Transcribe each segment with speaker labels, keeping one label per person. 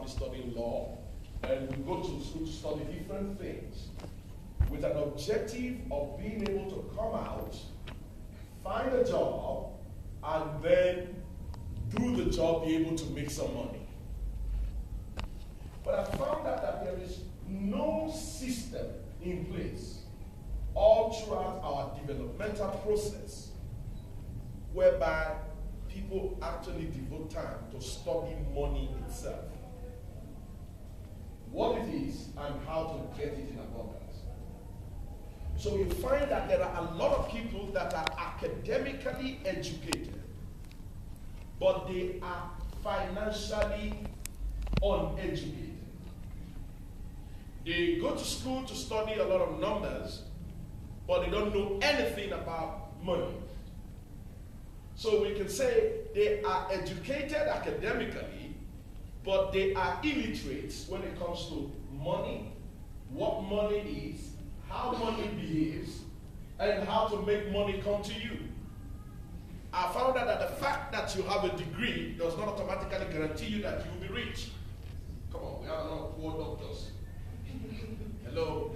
Speaker 1: probably studying law, and we go to school to study different things with an objective of being able to come out, find a job, and then through the job be able to make some money. But I found out that there is no system in place all throughout our developmental process whereby people actually devote time to study money itself, what it is and how to get it in abundance. So you find that there are a lot of people that are academically educated, but they are financially uneducated. They go to school to study a lot of numbers, but they don't know anything about money. So we can say they are educated academically, but they are illiterate when it comes to money, what money is, how money behaves, and how to make money come to you. I found out that the fact that you have a degree does not automatically guarantee you that you will be rich. Come on, we have a lot of poor doctors. Hello.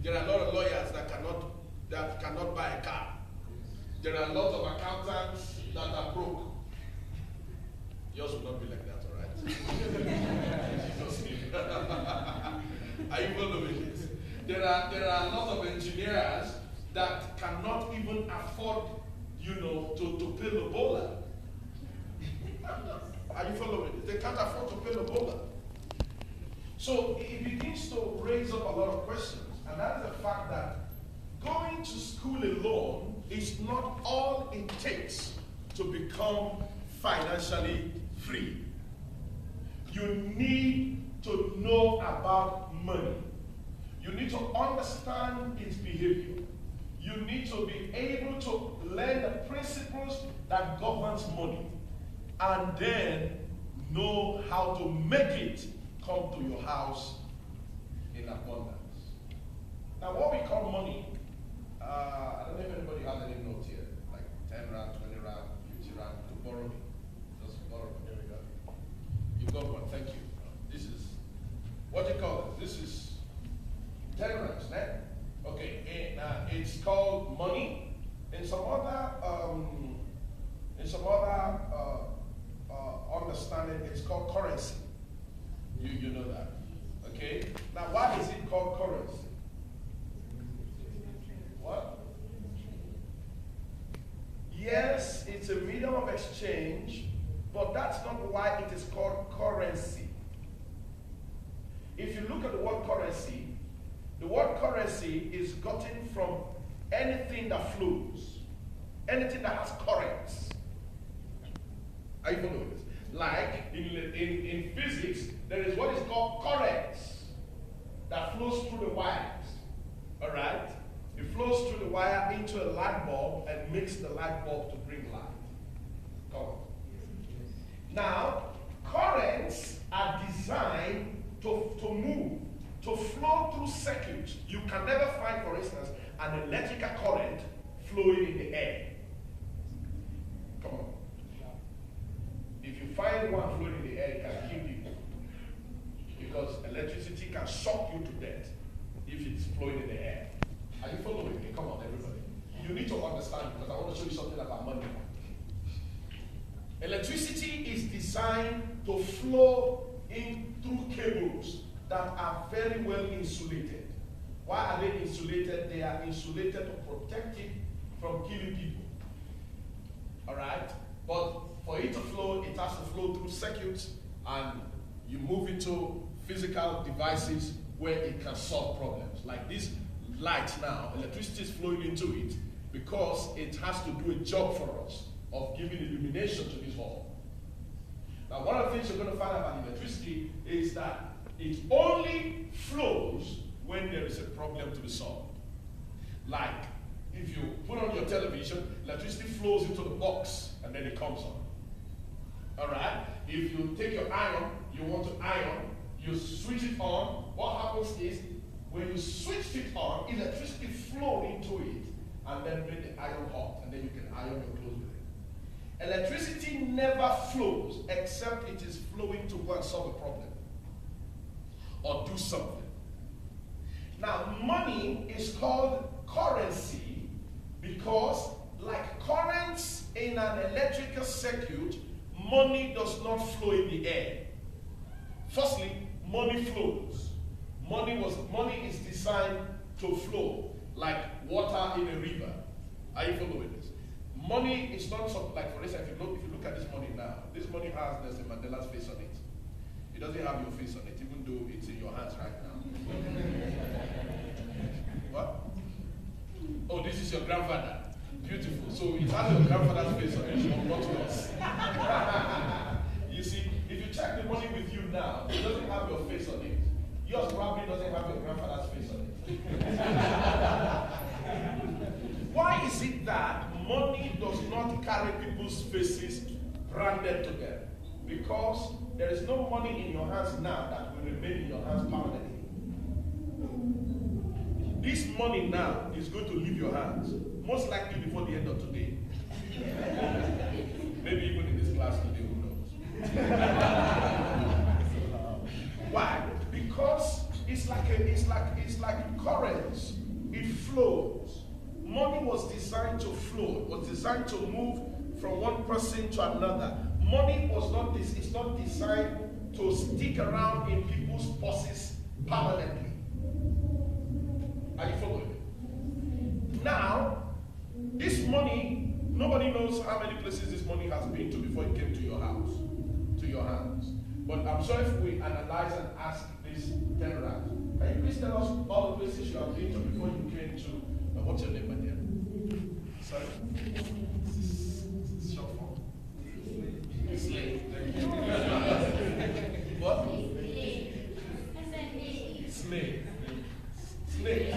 Speaker 1: There are a lot of lawyers that cannot buy a car. There are a lot of accountants that are broke. Yours will not be like that, all right? Are you following this? There are a lot of engineers that cannot even afford, to pay the bowler. Are you following this? They can't afford to pay the bowler. So it begins to raise up a lot of questions, and that is the fact that going to school alone is not all it takes to become financially free. You need to know about money. You need to understand its behavior. You need to be able to learn the principles that governs money, and then know how to make it come to your house in abundance. Now, what we call money, I don't know if anybody has any notes here, like 10 rand, 20 rand, 50 rand, to borrow me. Just borrow me. Here we go. You got one, thank you. This is, what do you call it? This is 10 rands, right? Okay, it's called money. In some other understanding, it's called currency. You know that, okay? Now, why is it called currency? What? Yes, it's a medium of exchange, but that's not why it is called currency. If you look at the word currency is gotten from anything that flows, anything that has currents. Are you following this? Like in physics, there is what is called currents that flows through the wires. All right? It flows through the wire into a light bulb and makes the light bulb to bring light. Come on. Now, currents are designed to move, to flow through circuits. You can never find, for instance, an electrical current flowing in the air. Come on. If you find one flowing in the air, it can kill people. Because electricity can shock you to death if it's flowing in the air. Are you following me? Come on, everybody. You need to understand, because I want to show you something about money. Electricity is designed to flow in through cables that are very well insulated. Why are they insulated? They are insulated to protect it from killing people. All right? But for it to flow, it has to flow through circuits, and you move into physical devices where it can solve problems. Like this light now, electricity is flowing into it because it has to do a job for us of giving illumination to this hall. Now, one of the things you're going to find about electricity is that it only flows when there is a problem to be solved. Like, if you put on your television, electricity flows into the box and then it comes on. All right? If you take your iron, you want to iron, you switch it on. What happens is, when you switch it on, electricity flows into it and then make the iron hot, and then you can iron your clothes with it. Electricity never flows except it is flowing to go and solve a problem or do something. Now, money is called currency because, like currents in an electrical circuit, money does not flow in the air. Firstly, money flows. Money is designed to flow like water in a river. Are you following this? Money is not something like, for instance, if you look at this money now, this money has Nelson Mandela's face on it. It doesn't have your face on it, even though it's in your hands right now. What? Oh, this is your grandfather. Beautiful. So it has your grandfather's face on it, but not yours. You see, if you check the money with you now, it doesn't have your face on it. Yours probably doesn't have your grandfather's face on it. Why is it that money does not carry people's faces branded to them? Because there is no money in your hands now that will remain in your hands permanently. This money now is going to leave your hands, most likely before the end of today. Maybe even in this class today, who knows? Why? Because it's like currents. It flows. Money was designed to flow. It was designed to move from one person to another. Money is not designed to stick around in people's purses permanently. Are you following me? Now, this money, nobody knows how many places this money has been to before it came to your house, to your hands. But I'm sure if we analyze and ask this 10 rand, can you please tell us all the places you have been to before you came to, what's your name, my dear? Sorry? Short form. Slave. What? Slave. Snake.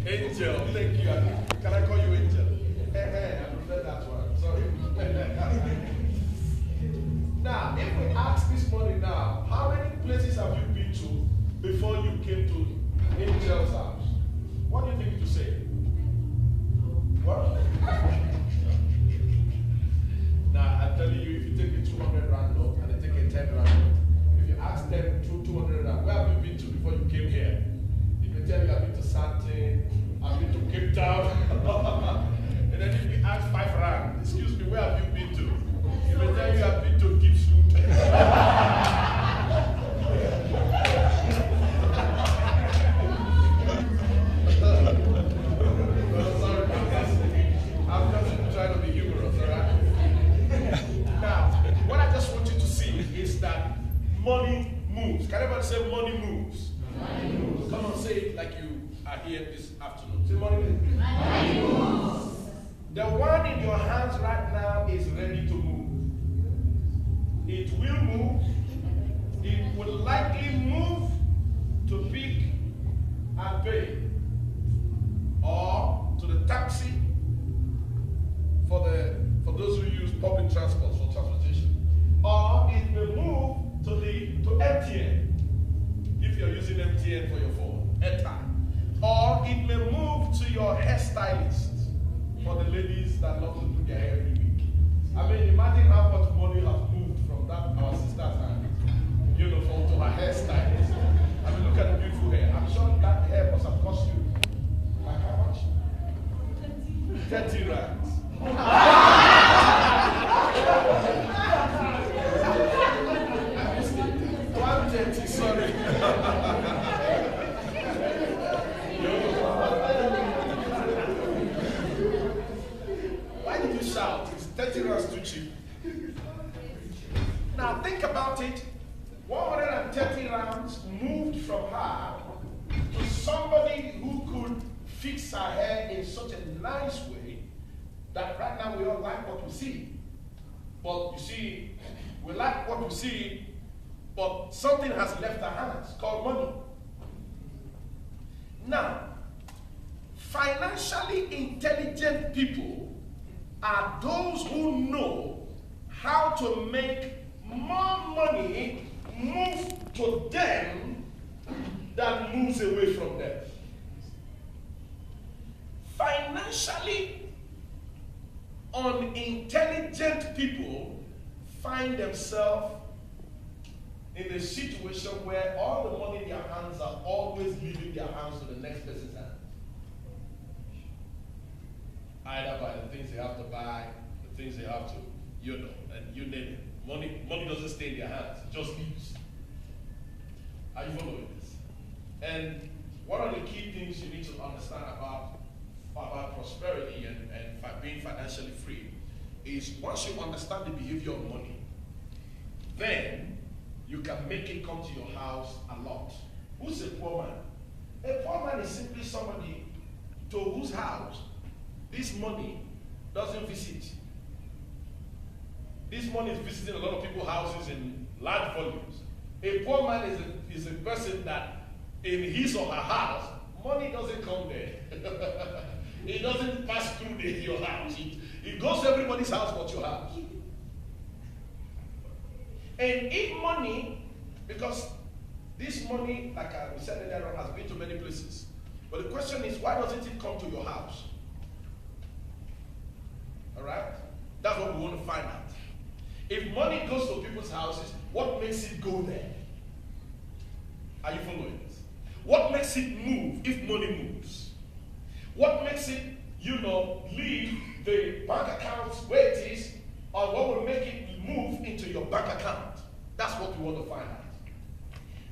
Speaker 1: Angel, thank you. Can I call you Angel? I prefer that one. Sorry. Now, if we ask this morning now, how many places have you been to before you came to Angel's house? What do you think to say? What? Now, I'm telling you, if you take a 200 rand note and I take a 10 rand note, if you ask them 200 rand, where have you been to before you came here? If they tell you I've been to Sante, I've been to Cape Town, and then if you ask 5 rand, excuse me, where have you been to? If they tell you I've been to Gibbs I'm just trying to be humorous, alright? Now, what I just want you to see is that money moves. Can everybody say money moves? Money moves. Come on, say it like you are here this afternoon. Say money moves. Money moves. The one in your hands right now is ready to move. It will move. It will likely move to pick and pay, or to the taxi for those who use public transport for transportation, or it will move to MTN if you're using MTN for your phone, airtime, or it may move to your hairstylist for the ladies that love to do their hair every week. I mean, imagine how much money has moved from that our sister's hand, to her hairstylist. I mean, look at the beautiful hair. I'm sure that hair must have cost you like how much? 30 rands. 130, sorry. Why did you shout? It's 30 rands too cheap. Now think about it. 130 rands moved from her to somebody who could fix her hair in such a nice way that right now we all like what we see. But you see, we like what we see, but something has left our hands called money. Now, financially intelligent people are those who know how to make more money move to them than moves away from them. Financially unintelligent people find themselves in a situation where all the money in their hands are always leaving their hands to the next person's hand. Either by the things they have to buy, the things they have to, and you name it. Money doesn't stay in their hands, it just leaves. Are you following this? And one of the key things you need to understand about prosperity and being financially free is once you understand the behavior of money, then you can make it come to your house a lot. Who's a poor man? A poor man is simply somebody to whose house this money doesn't visit. This money is visiting a lot of people's houses in large volumes. A poor man is a person that in his or her house, money doesn't come there. It doesn't pass through your house. It goes to everybody's house but your house. And if money, because this money, like we said earlier, has been to many places. But the question is, why doesn't it come to your house? All right? That's what we want to find out. If money goes to people's houses, what makes it go there? Are you following this? What makes it move if money moves? What makes it, leave the bank account where it is, or what will make it move into your bank account? That's what we want to find out.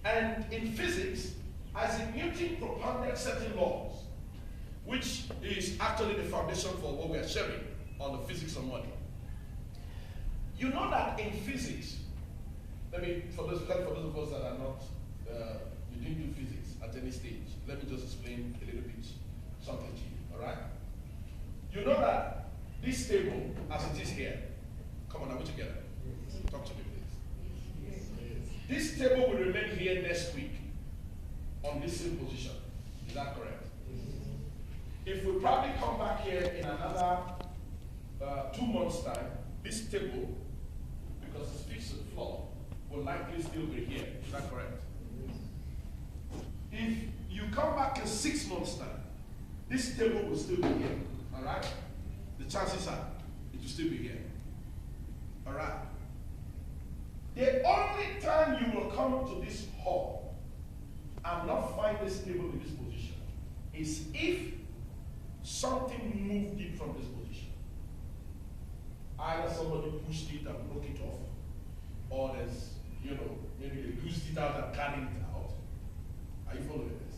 Speaker 1: And in physics, Isaac Newton propounded certain laws, which is actually the foundation for what we are sharing on the physics of money. You know that in physics, for those of us that are not, you didn't do physics at any stage, let me just explain a little bit something to you, all right? You know that this table, as it is here, come on, are we together? Talk to me, please. This table will remain here next week on this same position. Is that correct? If we probably come back here in another 2 months' time, this table, because it's fixed to the floor, will likely still be here. Is that correct? If you come back in 6 months' time, this table will still be here. All right? The chances are it will still be here. All right? The only time you will come to this hall and not find this table in this position is if something moved it from this position. Either somebody pushed it and broke it off, or there's, maybe they loosed it out and carried it out. Are you following this?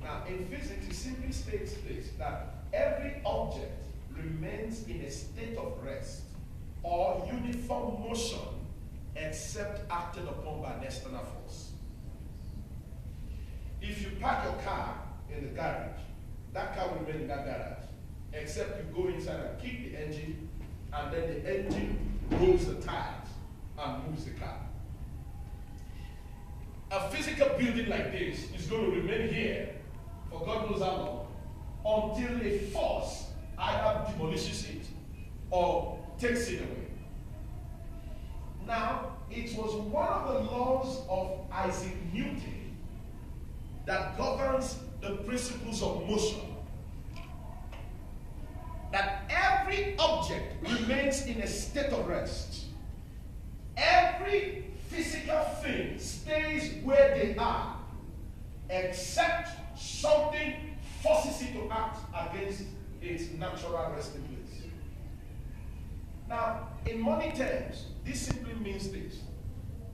Speaker 1: Now, in physics, it simply states this, that every object remains in a state of rest or uniform motion except acted upon by an external force. If you park your car in the garage, that car will remain in that garage, except you go inside and kick the engine, and then the engine rolls the tires and moves the car. A physical building like this is going to remain here for God knows how long, until a force either demolishes it or takes it away. Now, it was one of the laws of Isaac Newton that governs the principles of motion, that every object remains in a state of rest. Every physical thing stays where they are, except something forces it to act against its natural resting place. Now, in money terms, this simply means this.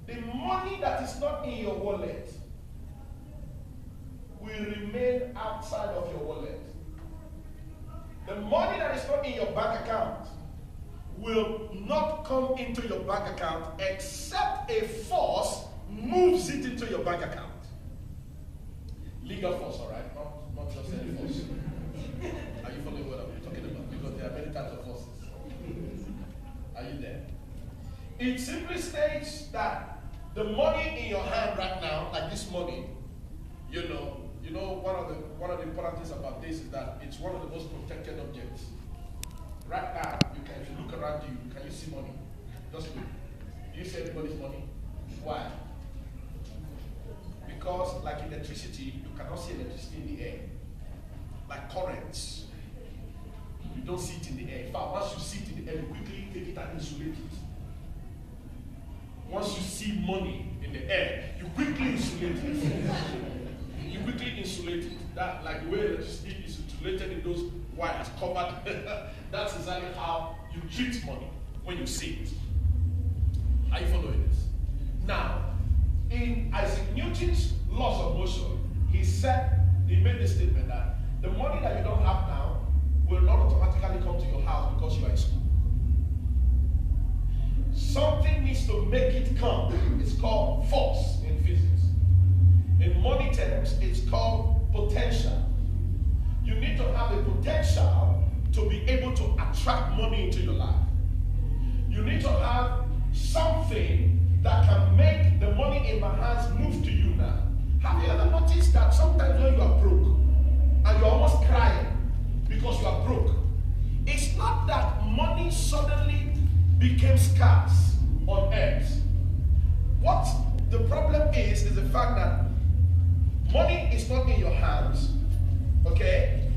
Speaker 1: The money that is not in your wallet will remain outside of your wallet. The money that is not in your bank account will not come into your bank account except a force moves it into your bank account. Legal force, all right? Not just any force. Are you following what I'm talking about? Because there are many types of forces. Are you there? It simply states that the money in your hand right now, like this money, one of the important things about this is that it's one of the most protected objects. Right now, if you look around you, can you see money? Just look. Do you see anybody's money? Why? Because like electricity, you cannot see electricity in the air. Like currents, don't see it in the air. In fact, once you see it in the air, you quickly take it and insulate it. Once you see money in the air, you quickly insulate it. You quickly insulate it. That, like the way electricity is insulated in those wires covered, that's exactly how you treat money when you see it. Are you following this? Now, in Isaac Newton's laws of motion, he made this statement that the money that you don't have now will not automatically come to your house because you are in school. Something needs to make it come. It's called force in physics. In money terms, it's called potential. You need to have a potential to be able to attract money into your life. You need to have something that can make the money in my hands move to you now. Have you ever noticed that sometimes when you are broke and you're almost crying because you are broke, it's not that money suddenly became scarce on earth. What the problem is the fact that money is not in your hands, okay,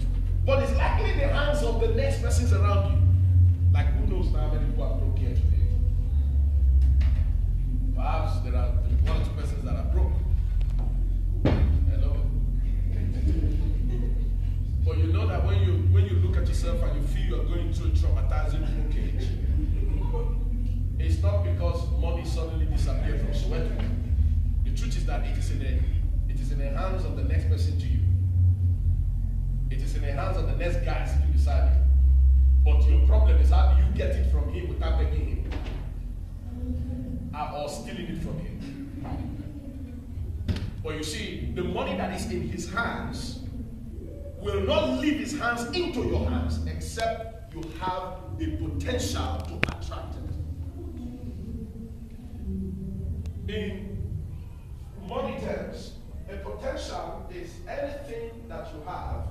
Speaker 1: but it's likely in the hands of the next persons around you. Like, who knows now how many people are broke here today? Perhaps there are 1 or 2 persons that are broke. Hello. But you know that when you look at yourself and you feel you're going through a traumatizing brokerage, it's not because money suddenly disappeared from Soweto. The truth is that it is in the hands of the next person to you. It is in the hands of the next guy sitting beside you. But your problem is, how do you get it from him without begging him? Or stealing it from him? But you see, the money that is in his hands will not leave his hands into your hands except you have the potential to attract it. In money terms, a potential is anything that you have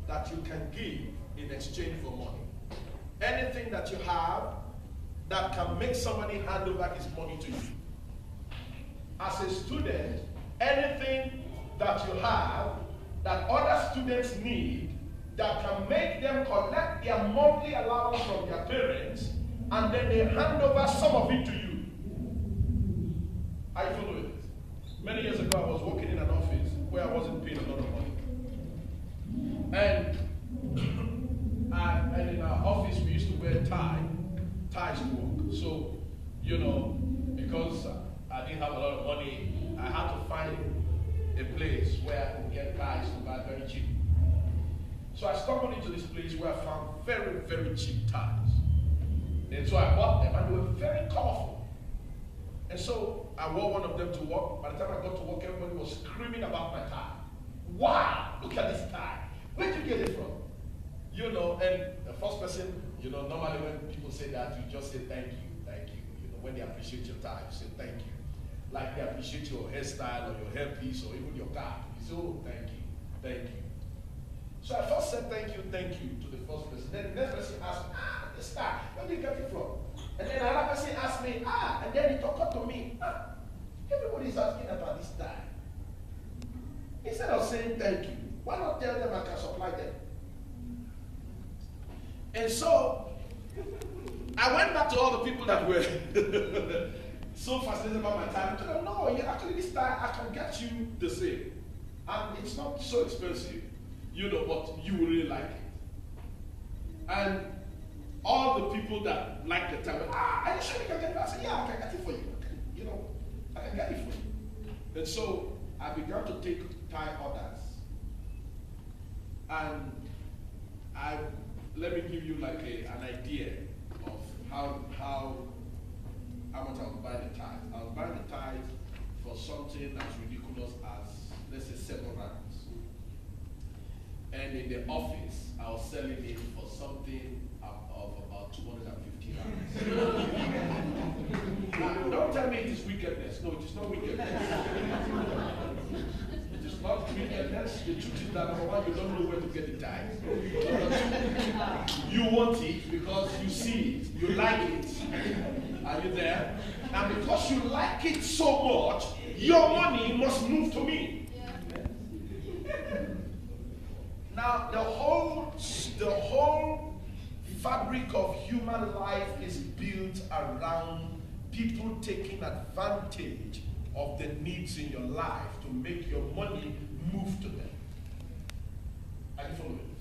Speaker 1: that you can give in exchange for money. Anything that you have that can make somebody hand over his money to you. As a student, anything that you have that other students need that can make them collect their monthly allowance from their parents and then they hand over some of it to you. Are you following it? Many years ago, I was working in an office where I wasn't paid a lot of money. And in our office, we used to wear ties to work. So, because I didn't have a lot of money, I had to find a place where I could get ties to buy very cheap. So I stumbled into this place where I found very, very cheap ties. And so I bought them, and they were very colorful. And so I wore one of them to work. By the time I got to work, everybody was screaming about my tie. Wow, look at this tie. Where did you get it from? And the first person, normally when people say that, you just say thank you. When they appreciate your tie, you say thank you. Like they appreciate your hairstyle or your hairpiece or even your car. You say, oh, thank you. So I first said thank you to the first person. Then the next person asked, this tie, where did you get it from? And then another person asked me, and then he talked to me, everybody's asking about this tie. Instead of saying thank you, why not tell them I can supply them? And so, I went back to all the people that were so fascinated about my tie. I told them, no, actually this tie, I can get you the same. And it's not so expensive, but you will really like it. And all the people that like the tie, are you sure you can get it? I said, yeah, I can get it for you. I can get it for you. And so, I began to take tie orders. And let me give you like an idea of how much I was buying the ties. I was buying the ties for something as ridiculous as, let's say, 7 rands. And in the office, I was selling it for something of about 250 rands. Now, don't tell me it is wickedness. No, it is not wickedness. It is not wickedness. The truth is that, number one, you don't know where to get the ties. You want it because you see it, you like it. Are you there? And because you like it so much, your money must move to me. Now, the whole fabric of human life is built around people taking advantage of the needs in your life to make your money move to them. Are you following?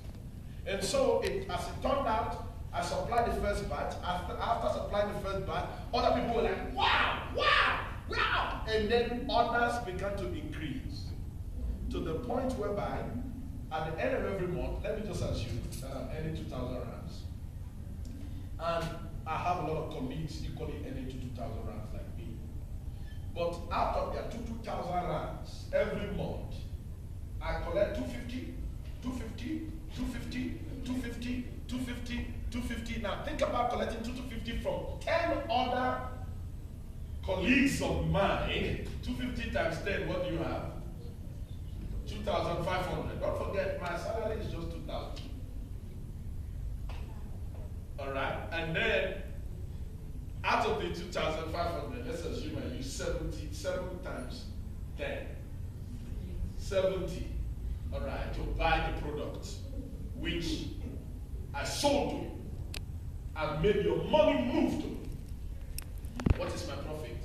Speaker 1: And so, as it turned out, I supplied the first batch. After supplying the first batch, other people were like, wow, wow, wow. And then others began to increase. To the point whereby, at the end of every month, let me just assume that I'm earning 2,000 rands. And I have a lot of colleagues equally earning 2,000 rands like me. But out of their 2,000 rands, every month, I collect 250, 250, 250, 250, 250, 250. Now think about collecting 250 from 10 other colleagues of mine. 250 times 10, what do you have? 2,500. Don't forget, my salary is just 2,000. All right? And then, out of the 2,500, let's assume I use 7 times 10. 70, all right, to buy the product, which I sold to you, and made your money move to me. What is my profit?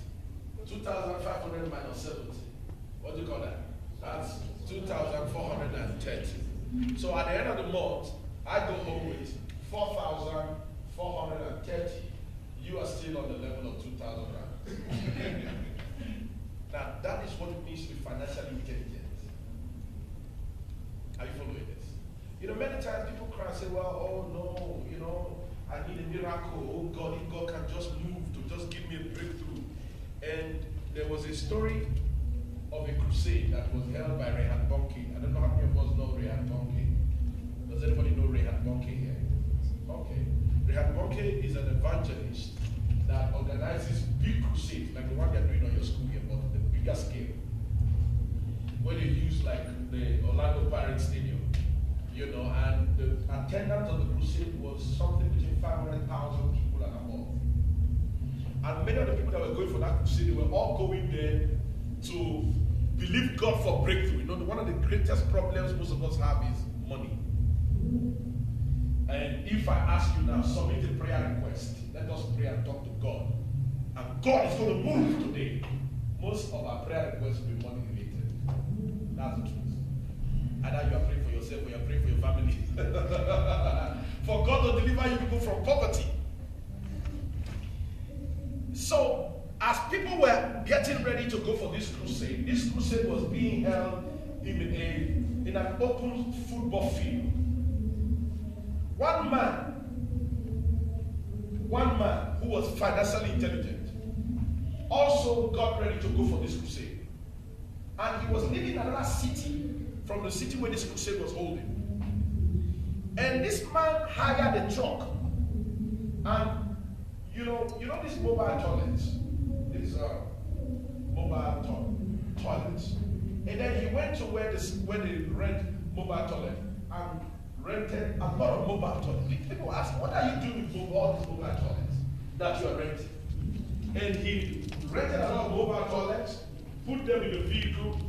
Speaker 1: 2,500 minus 70. What do you call that? That's 2,430. So at the end of the month, I go home with 4,430. You are still on the level of 2,000 rand. Now, that is what it means to be financially intelligent. Are you following this? You know, many times people cry and say, well, oh no, you know, I need a miracle. Oh God, if God can just move to just give me a breakthrough. And there was a story of a crusade that was held by Rehan Bonke. I don't know how many of us know Rehan Bonke. Does anybody know Rehan Bonke here? Okay. Rehan Bonke is an evangelist that organizes big crusades, like the one they're doing on your school here, but the bigger scale. Where they use like the Orlando Pirates Stadium, you know, and the attendance of the crusade was something between 500,000 people and above. And many of the people that were going for that crusade, they were all going there to believe God for breakthrough. You know, one of the greatest problems most of us have is money. And if I ask you now, submit a prayer request, let us pray and talk to God. And God is going to move today. Most of our prayer requests will be money related. That's the truth. Either you are praying for yourself or you are praying for your family. For God to deliver you people from poverty. So, as people were getting ready to go for this crusade was being held in an open football field. One man who was financially intelligent also got ready to go for this crusade. And he was living in another city from the city where this crusade was holding. And this man hired a truck. And you know these mobile toilets? These mobile toilets. And then he went to where they rent mobile toilet and rented a lot of mobile toilets. People ask, what are you doing with all these mobile toilets that you are renting? And he rented a lot of mobile toilets, put them in a vehicle,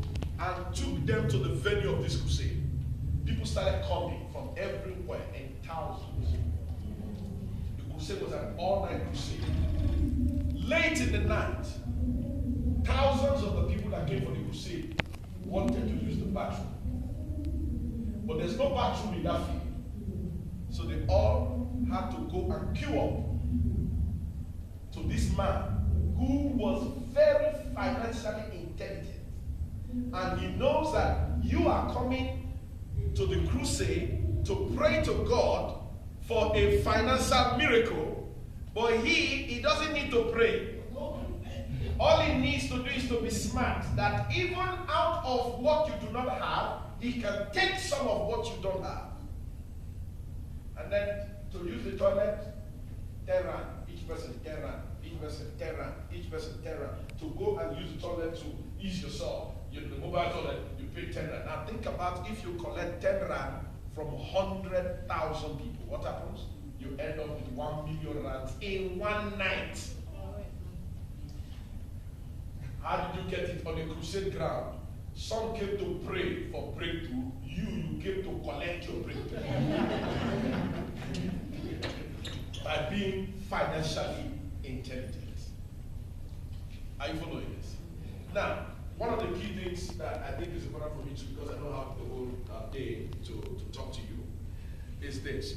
Speaker 1: and took them to the venue of this crusade. People started coming from everywhere in thousands. The crusade was an all-night crusade. Late in the night, thousands of the people that came for the crusade wanted to use the bathroom. But there's no bathroom in that field. So they all had to go and queue up to this man who was very financially intelligent. And he knows that you are coming to the crusade to pray to God for a financial miracle, but he doesn't need to pray. All he needs to do is to be smart, that even out of what you do not have, he can take some of what you don't have. And then to use the toilet, 10 rand, each person 10 rand, each person 10 rand, each person 10 rand. To go and use the toilet to ease yourself, the mobile toilet, you pay 10 rand. Now think about if you collect 10 rand from 100,000 people, what happens? You end up with 1 million rands in one night. How did you get it on a crusade ground? Some came to pray for breakthrough. You came to collect your breakthrough. by being financially intelligent. Are you following this? Now, one of the key things that I think is important for me to, because I don't have the whole day to talk to you, is this.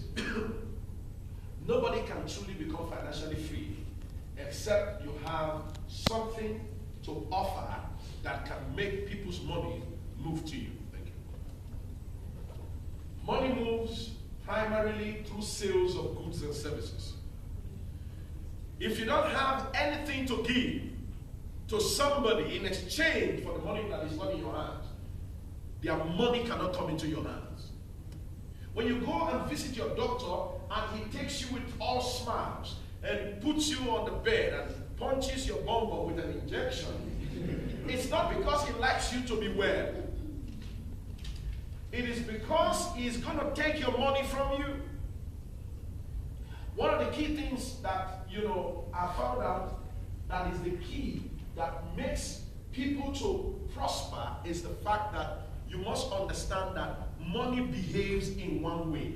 Speaker 1: Nobody can truly become financially free except you have something to offer that can make people's money move to you. Thank you. Money moves primarily through sales of goods and services. If you don't have anything to give to somebody in exchange for the money that is not in your hands, their money cannot come into your hands. When you go and visit your doctor and he takes you with all smiles and puts you on the bed and punches your bum with an injection, it's not because he likes you to be well. It is because he's going to take your money from you. One of the key things that, I found out that is the key that makes people to prosper is the fact that you must understand that money behaves in one way.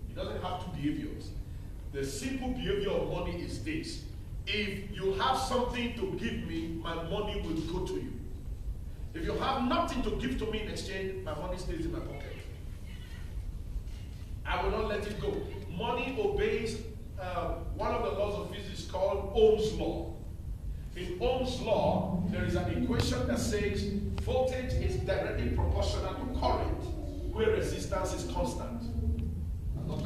Speaker 1: It doesn't have two behaviors. The simple behavior of money is this. If you have something to give me, my money will go to you. If you have nothing to give to me in exchange, my money stays in my pocket. I will not let it go. Money obeys one of the laws of physics called Ohm's law. In Ohm's law, there is an equation that says voltage is directly proportional to current, where resistance is constant. I'm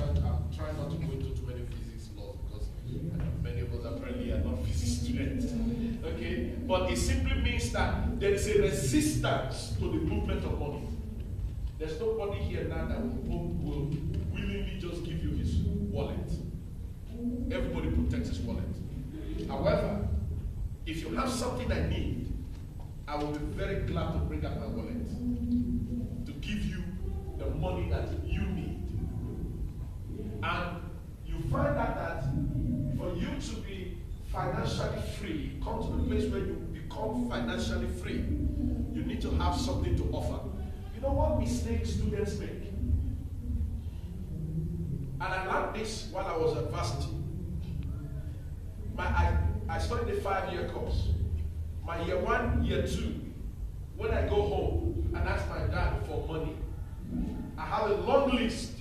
Speaker 1: trying not to go into too many physics laws because many of us apparently are not physics students. Okay? But it simply means that there is a resistance to the movement of money. There's nobody here now that will willingly just give you his wallet. Everybody protects his wallet. However, if you have something I need, I will be very glad to bring out my wallet to give you the money that you need. And you find out that for you to be financially free, come to the place where you become financially free, you need to have something to offer. You know what mistakes students make? And I learned this while I was at varsity. I studied a 5-year course. My year 1, year 2, when I go home and ask my dad for money, I have a long list.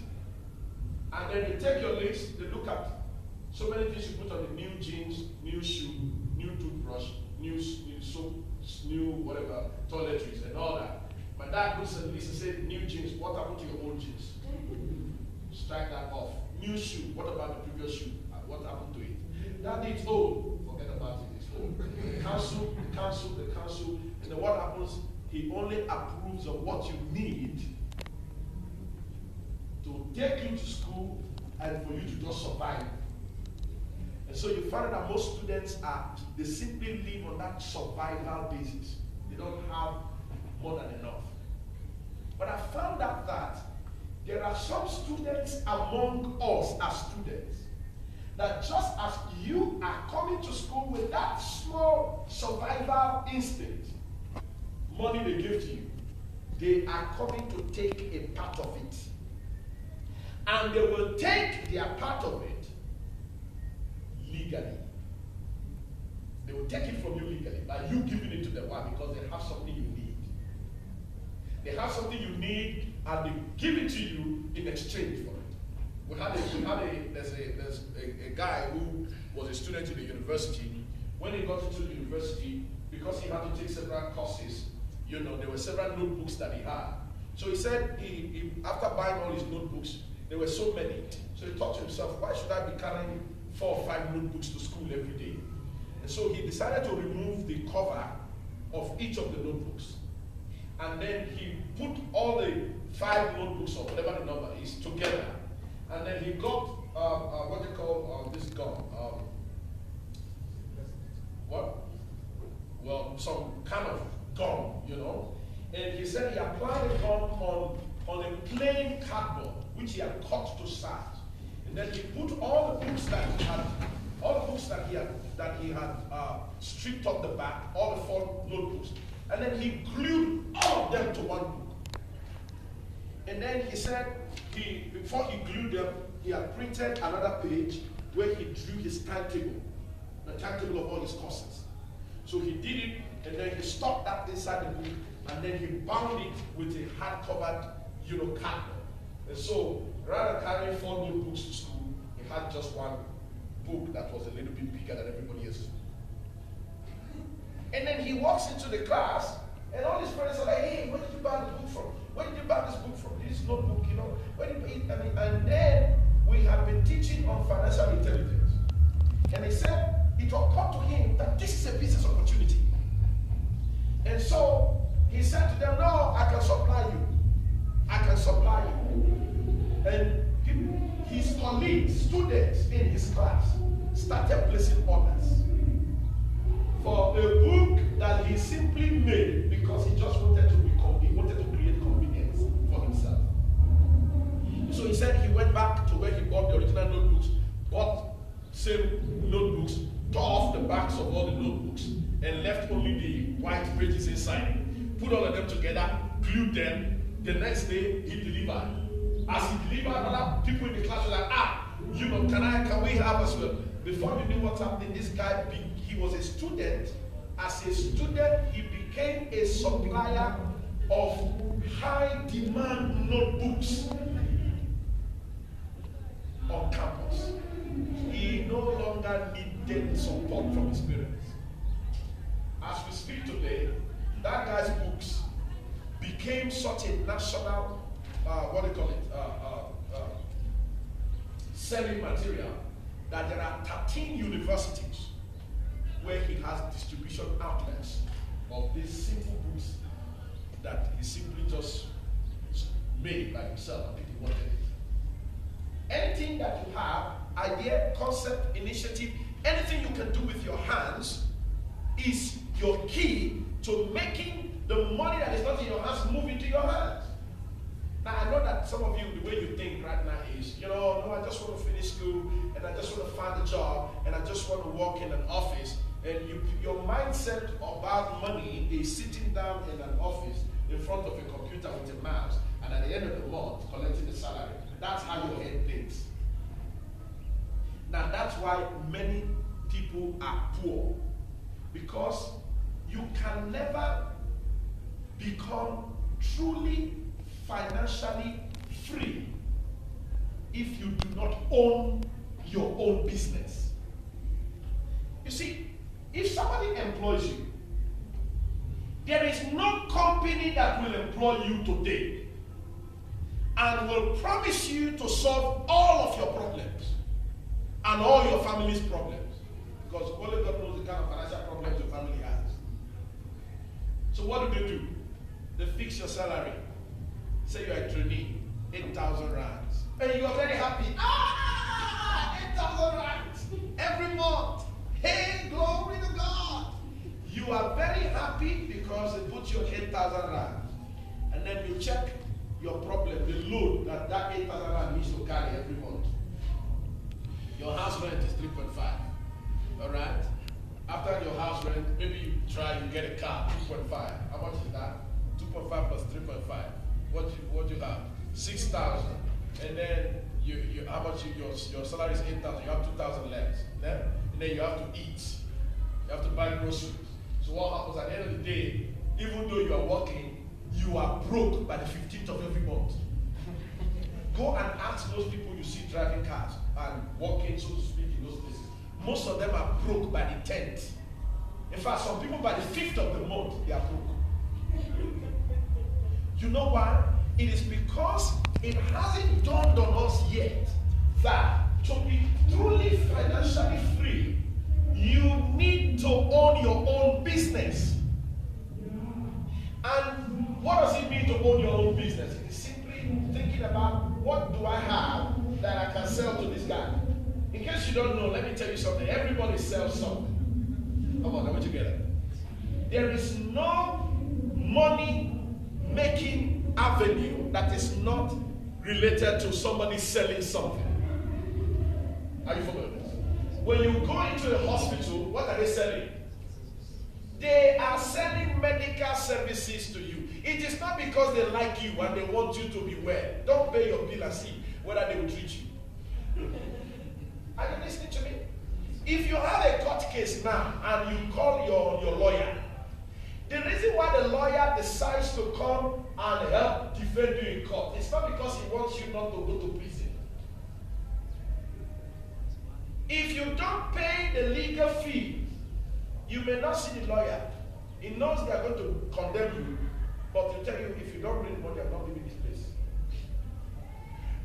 Speaker 1: And then they take your list, they look at so many things you put on the new jeans, new shoe, new toothbrush, new soap, new whatever, toiletries and all that. My dad looks at the list and says, new jeans, what happened to your old jeans? Strike that off. New shoe, what about the previous shoe? What happened to it? That it's old. Forget about it, it's old. The council, and then what happens? He only approves of what you need to take you to school and for you to just survive. And so you find that most students they simply live on that survival basis. They don't have more than enough. But I found out that there are some students among us as students that just as you are coming to school with that small survival instinct, money they give to you, they are coming to take a part of it. And they will take their part of it legally. They will take it from you legally by you giving it to them. Why? Because they have something you need. They have something you need and they give it to you in exchange for it. There's a guy who was a student in the university. When he got into the university, because he had to take several courses, there were several notebooks that he had. So he said, he after buying all his notebooks, there were so many. So he thought to himself, why should I be carrying 4 or 5 notebooks to school every day? And so he decided to remove the cover of each of the notebooks. And then he put all the 5 notebooks or whatever the number is together. And then he got what they call this gum. Well, some kind of gum, And he said he applied the gum on a plain cardboard, which he had cut to size. And then he put all the books that he had stripped off the back, all the 4 notebooks. And then he glued all of them to one book. And then he said, before he glued them, he had printed another page where he drew his timetable, the timetable of all his courses. So he did it, and then he stuck that inside the book, and then he bound it with a hard-covered, cardboard. And so, rather than carrying 4 notebooks to school, he had just one book that was a little bit bigger than everybody else's. And then he walks into the class, and all his friends are like, hey, where did you buy the book from? Where did you buy this book from? This notebook, where did you buy it? And then we have been teaching on financial intelligence. And he said, it occurred to him that this is a business opportunity. And so he said to them, no, I can supply you. I can supply you. And his colleagues, students in his class, started placing orders for a book that he simply made because he just wanted to create convenience for himself. So he said he went back to where he bought the original notebooks, bought same notebooks, tore off the backs of all the notebooks, and left only the white pages inside. Put all of them together, glued them. The next day he delivered. As he delivered, other people in the class were like, can we have as well? Before you knew what's happening, this guy, he was a student. As a student, he became a supplier of high demand notebooks on campus. He no longer needed support from his parents. As we speak today, that guy's books became such a national, selling material that there are 13 universities where he has distribution outlets of these simple books that he simply just made by himself and people wanted it. Anything that you have, idea, concept, initiative, anything you can do with your hands is your key to making the money that is not in your hands move into your hands. Now, I know that some of you, the way you think right now is, no, I just want to finish school, and I just want to find a job, and I just want to work in an office. And your mindset about money is sitting down in an office in front of a computer with a mouse, and at the end of the month, collecting the salary. That's how your head thinks. Now, that's why many people are poor, because you can never become truly financially free if you do not own your own business. You see, if somebody employs you, there is no company that will employ you today and will promise you to solve all of your problems and all your family's problems, because only God knows the kind of financial problems your family has. So what do? They fix your salary. Say you're a trainee, 8,000 rands. And you are very happy. 8,000 rands every month. Hey, glory to God. You are very happy because they put you on 8,000 rands. And then you check your problem, the load that 8,000 rands needs to carry every month. Your house rent is 3.5. All right? After your house rent, maybe you get a car, 2.5. How much is that? 2.5 plus 3.5. What do you have? 6,000. And then how much your salary is 8,000. You have 2,000 left. And then you have to eat. You have to buy groceries. So what happens at the end of the day, even though you are working, you are broke by the 15th of every month. Go and ask those people you see driving cars and working, so to speak, in those places. Most of them are broke by the 10th. In fact, some people by the 5th of the month, they are broke. You know why? It is because it hasn't dawned on us yet that to be truly financially free, you need to own your own business. And what does it mean to own your own business? It is simply thinking about, what do I have that I can sell to this guy? In case you don't know, let me tell you something. Everybody sells something. Come on, let me together. There is no money-making avenue that is not related to somebody selling something. Are you familiar with this? When you go into a hospital, what are they selling? They are selling medical services to you. It is not because they like you and they want you to be well. Don't pay your bill and see whether they will treat you. Are you listening to me? If you have a court case now and you call your lawyer, the reason why the lawyer decides to come and help defend you in court, it's not because he wants you not to go to prison. If you don't pay the legal fee, you may not see the lawyer. He knows they are going to condemn you, but he'll tell you, if you don't bring the money, I'm not leaving this place.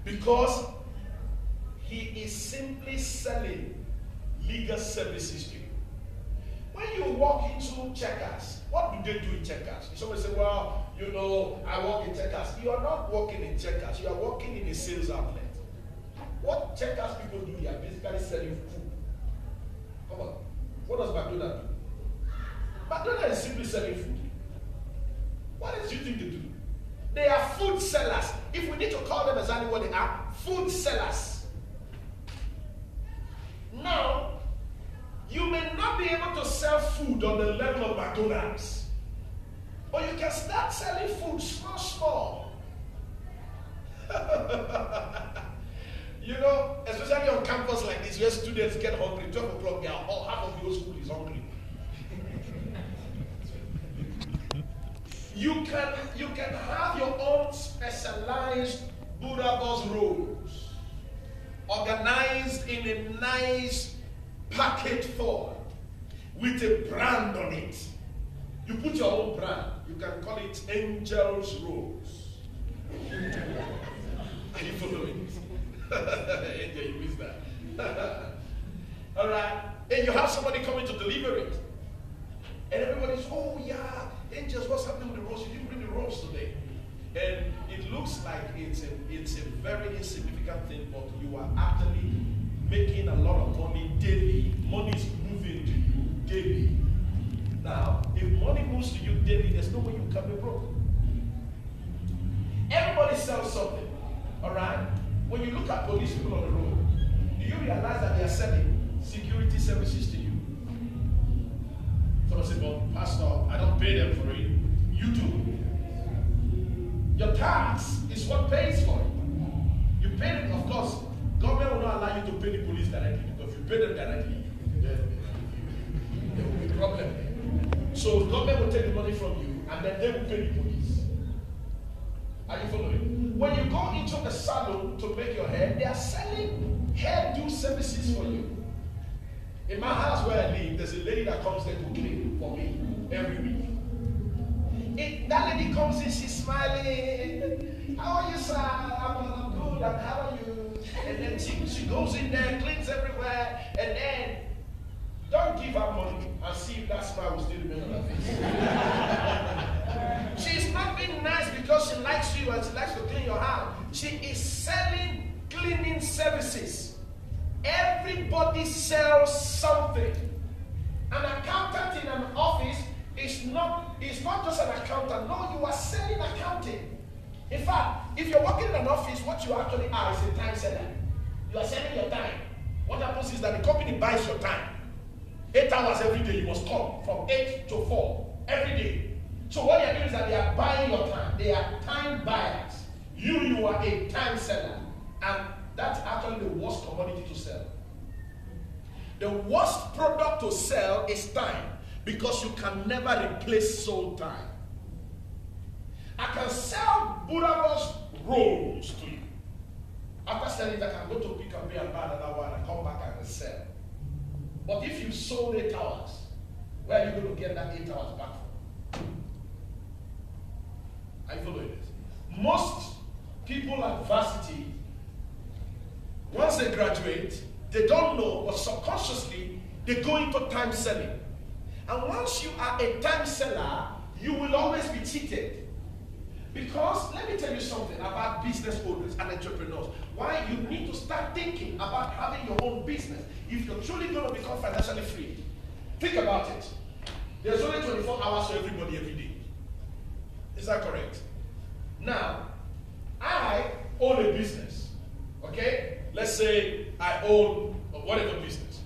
Speaker 1: Because he is simply selling legal services to you. When you walk into Checkers, what do they do in Checkers? Somebody say, well, you know, I work in Checkers. You are not working in Checkers. You are working in a sales outlet. What Checkers people do, they are basically selling food. Come on. What does McDonald's do? McDonald's is simply selling food. What else do you think they do? They are food sellers. If we need to call them exactly what they are, food sellers. Now, you may not be able to sell food on the level of McDonald's, but you can start selling food small. You know, especially on campus like this, where students get hungry, 12 o'clock, they are all, half of your school is hungry. You can have your own specialized Buddha bus rolls, organized in a nice packet form with a brand on it. You put your own brand. You can call it Angel's Rolls. Are you following? Angel, you missed that. All right. And you have somebody coming to deliver it. And everybody's, oh yeah, Angels, what's happening with the rolls? You didn't bring the rolls today. And it looks like it's a very insignificant thing, but you are actually making a lot of money daily. Money is moving to you daily. Now, if money moves to you daily, there's no way you can be broke. Everybody sells something. All right? When you look at police people on the road, do you realize that they are selling security services to you? Someone said, well, Pastor, I don't pay them for it. You do. Your tax is what pays for it. You pay them, of course. Government will not allow you to pay the police directly, because if you pay them directly, there will be a problem. So government will take the money from you, and then they will pay the police. Are you following? When you go into the salon to make your hair, they are selling hairdo services for you. In my house where I live, there's a lady that comes there to clean for me every week. That lady comes in, she's smiling. How are you, sir? I'm good. And how are you? And then she goes in there, cleans everywhere, and then don't give her money and see if that smile will still remain on her face. She's not being nice because she likes you and she likes to clean your house. She is selling cleaning services. Everybody sells something. An accountant in an office is not just an accountant. No, you are selling accounting. In fact, if you're working in an office, what you actually are is a time seller. You are selling your time. What happens is that the company buys your time. 8 hours every day, you must come from 8 to 4 every day. So what they are doing is that they are buying your time. They are time buyers. You are a time seller. And that's actually the worst commodity to sell. The worst product to sell is time, because you can never replace sold time. I can sell Buddha's rolls to you. After selling it, I can go to Pick and Pay and buy another one and come back and sell. But if you sold 8 hours, where are you going to get that 8 hours back from? Are you following this? Most people at varsity, once they graduate, they don't know, but subconsciously, they go into time selling. And once you are a time seller, you will always be cheated. Because, let me tell you something about business owners and entrepreneurs. Why you need to start thinking about having your own business. If you're truly going to become financially free, think about it. There's only 24 hours for everybody every day. Is that correct? Now, I own a business. Okay? Let's say I own whatever business.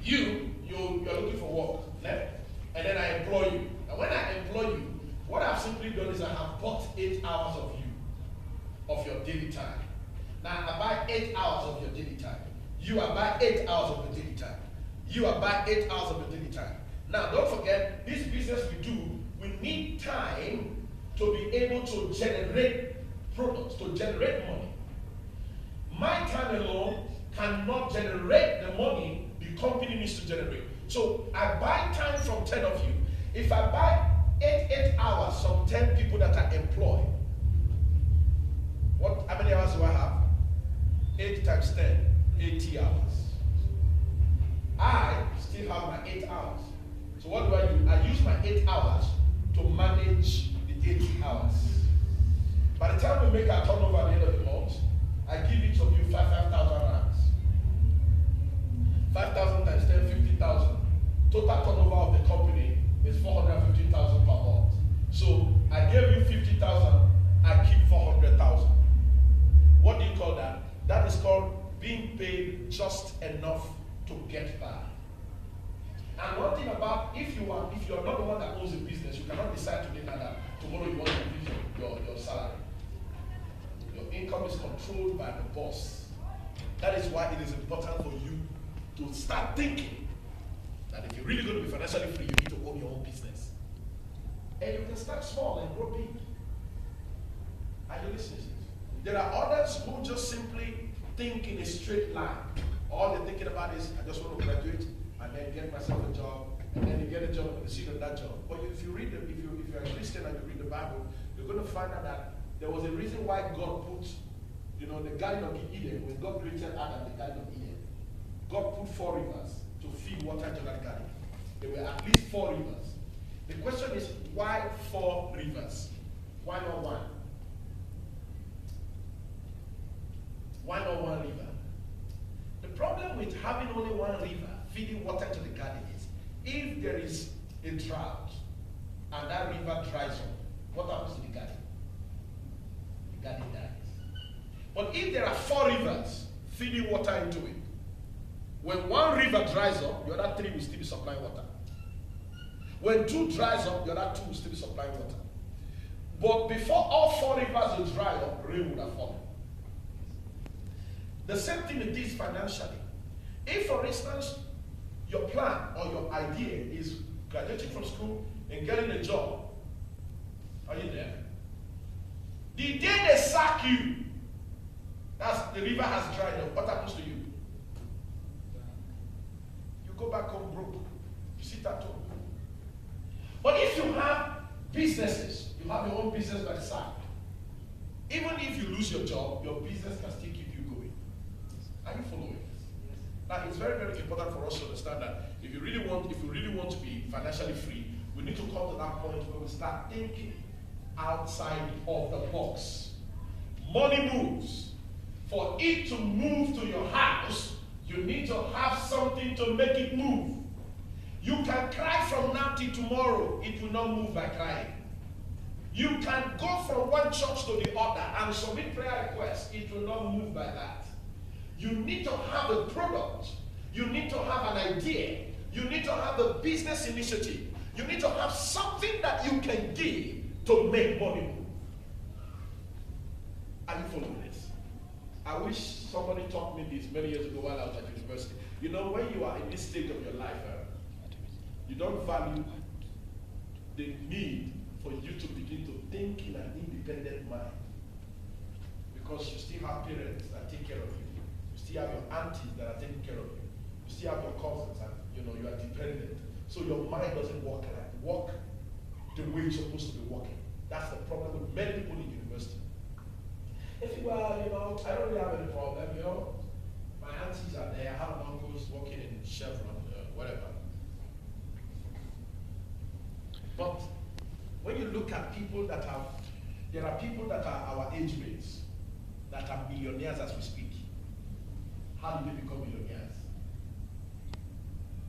Speaker 1: You're looking for work, right? And then I employ you. And when I employ you, what I've simply done is I have bought 8 hours of you, of your daily time. Now I buy 8 hours of your daily time. You You are buying 8 hours of the daily time. You are buying 8 hours of the daily time. Now, don't forget, this business we do, we need time to be able to generate products, to generate money. My time alone cannot generate the money the company needs to generate. So I buy time from 10 of you. If I buy 8 hours from 10 people that are employed, how many hours do I have? 8 times 10, 80 hours. I still have my 8 hours. So what do? I use my 8 hours to manage the 80 hours. By the time we make our turnover at the end of the month, I give each of you 5,000 rands. 5,000 times 10, 50,000. Total turnover of the company is 450,000 per month. So I gave you 50,000, I keep 400,000. What do you call that? That is called being paid just enough to get by. And one thing about if you are not the one that owns a business, you cannot decide today that tomorrow you want to increase your salary. Your income is controlled by the boss. That is why it is important for you to start thinking that if you're really going to be financially free, you need to own your own business. And you can start small and grow big. Are you listening? There are others who just simply think in a straight line. All they're thinking about is, I just want to graduate and then get myself a job, and then you get a job and you sit on that job. But if you're a Christian and you read the Bible, you're going to find out that there was a reason why God put, the Garden of Eden, when God created Adam, the Garden of Eden, God put 4 rivers to feed water into that garden. There were at least 4 rivers. The question is, why 4 rivers? Why not 1? Why not 1 river? The problem with having only 1 river feeding water to the garden is, if there is a drought and that river dries up, what happens to the garden? The garden dies. But if there are 4 rivers feeding water into it, when 1 river dries up, the other 3 will still be supplying water. When 2 dries up, the other 2 will still be supplying water. But before all 4 rivers will dry up, rain would have fallen. The same thing it is financially. If, for instance, your plan or your idea is graduating from school and getting a job, are you there? The day they sack you, the river has dried up, what happens to you? You go back home broke. You sit at home. But if you have businesses, you have your own business by the side, even if you lose your job, your business can still keep you going. Are you following? Now, it's very, very important for us to understand that if you really want to be financially free, we need to come to that point where we start thinking outside of the box. Money moves. For it to move to your house, you need to have something to make it move. You can cry from now till tomorrow. It will not move by crying. You can go from one church to the other and submit prayer requests. It will not move by that. You need to have a product. You need to have an idea. You need to have a business initiative. You need to have something that you can give to make money move. Are you following this? I wish somebody taught me this many years ago while I was at university. When you are in this stage of your life, you don't value the need for you to begin to think in an independent mind. Because you still have parents that take care of you. You still have your aunties that are taking care of you. You still have your cousins and you are dependent. So your mind doesn't work the way it's supposed to be working. That's the problem with many people in university. They think, well, I don't really have any problem, My aunties are there, I have uncles working in Chevron, whatever. But when you look at people there are people that are our age mates that are millionaires as we speak. How did they become millionaires?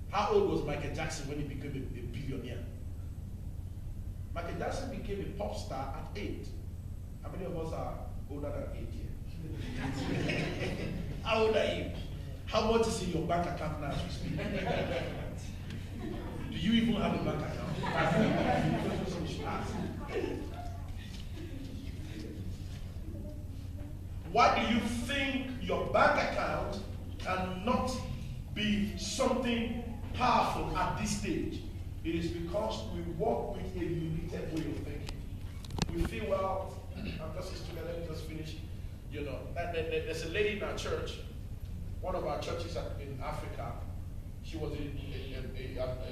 Speaker 1: How old was Michael Jackson when he became a billionaire? Michael Jackson became a pop star at 8. How many of us are older than 8 here? How old are you? How much is in your bank account now as we speak? Do you even have a bank account? Why do you think your bank account cannot something powerful at this stage, it is because we walk with a limited way of thinking. We feel, well, I'm just a student, let me just finish. You know, there's a lady in our church, one of our churches in Africa. She was a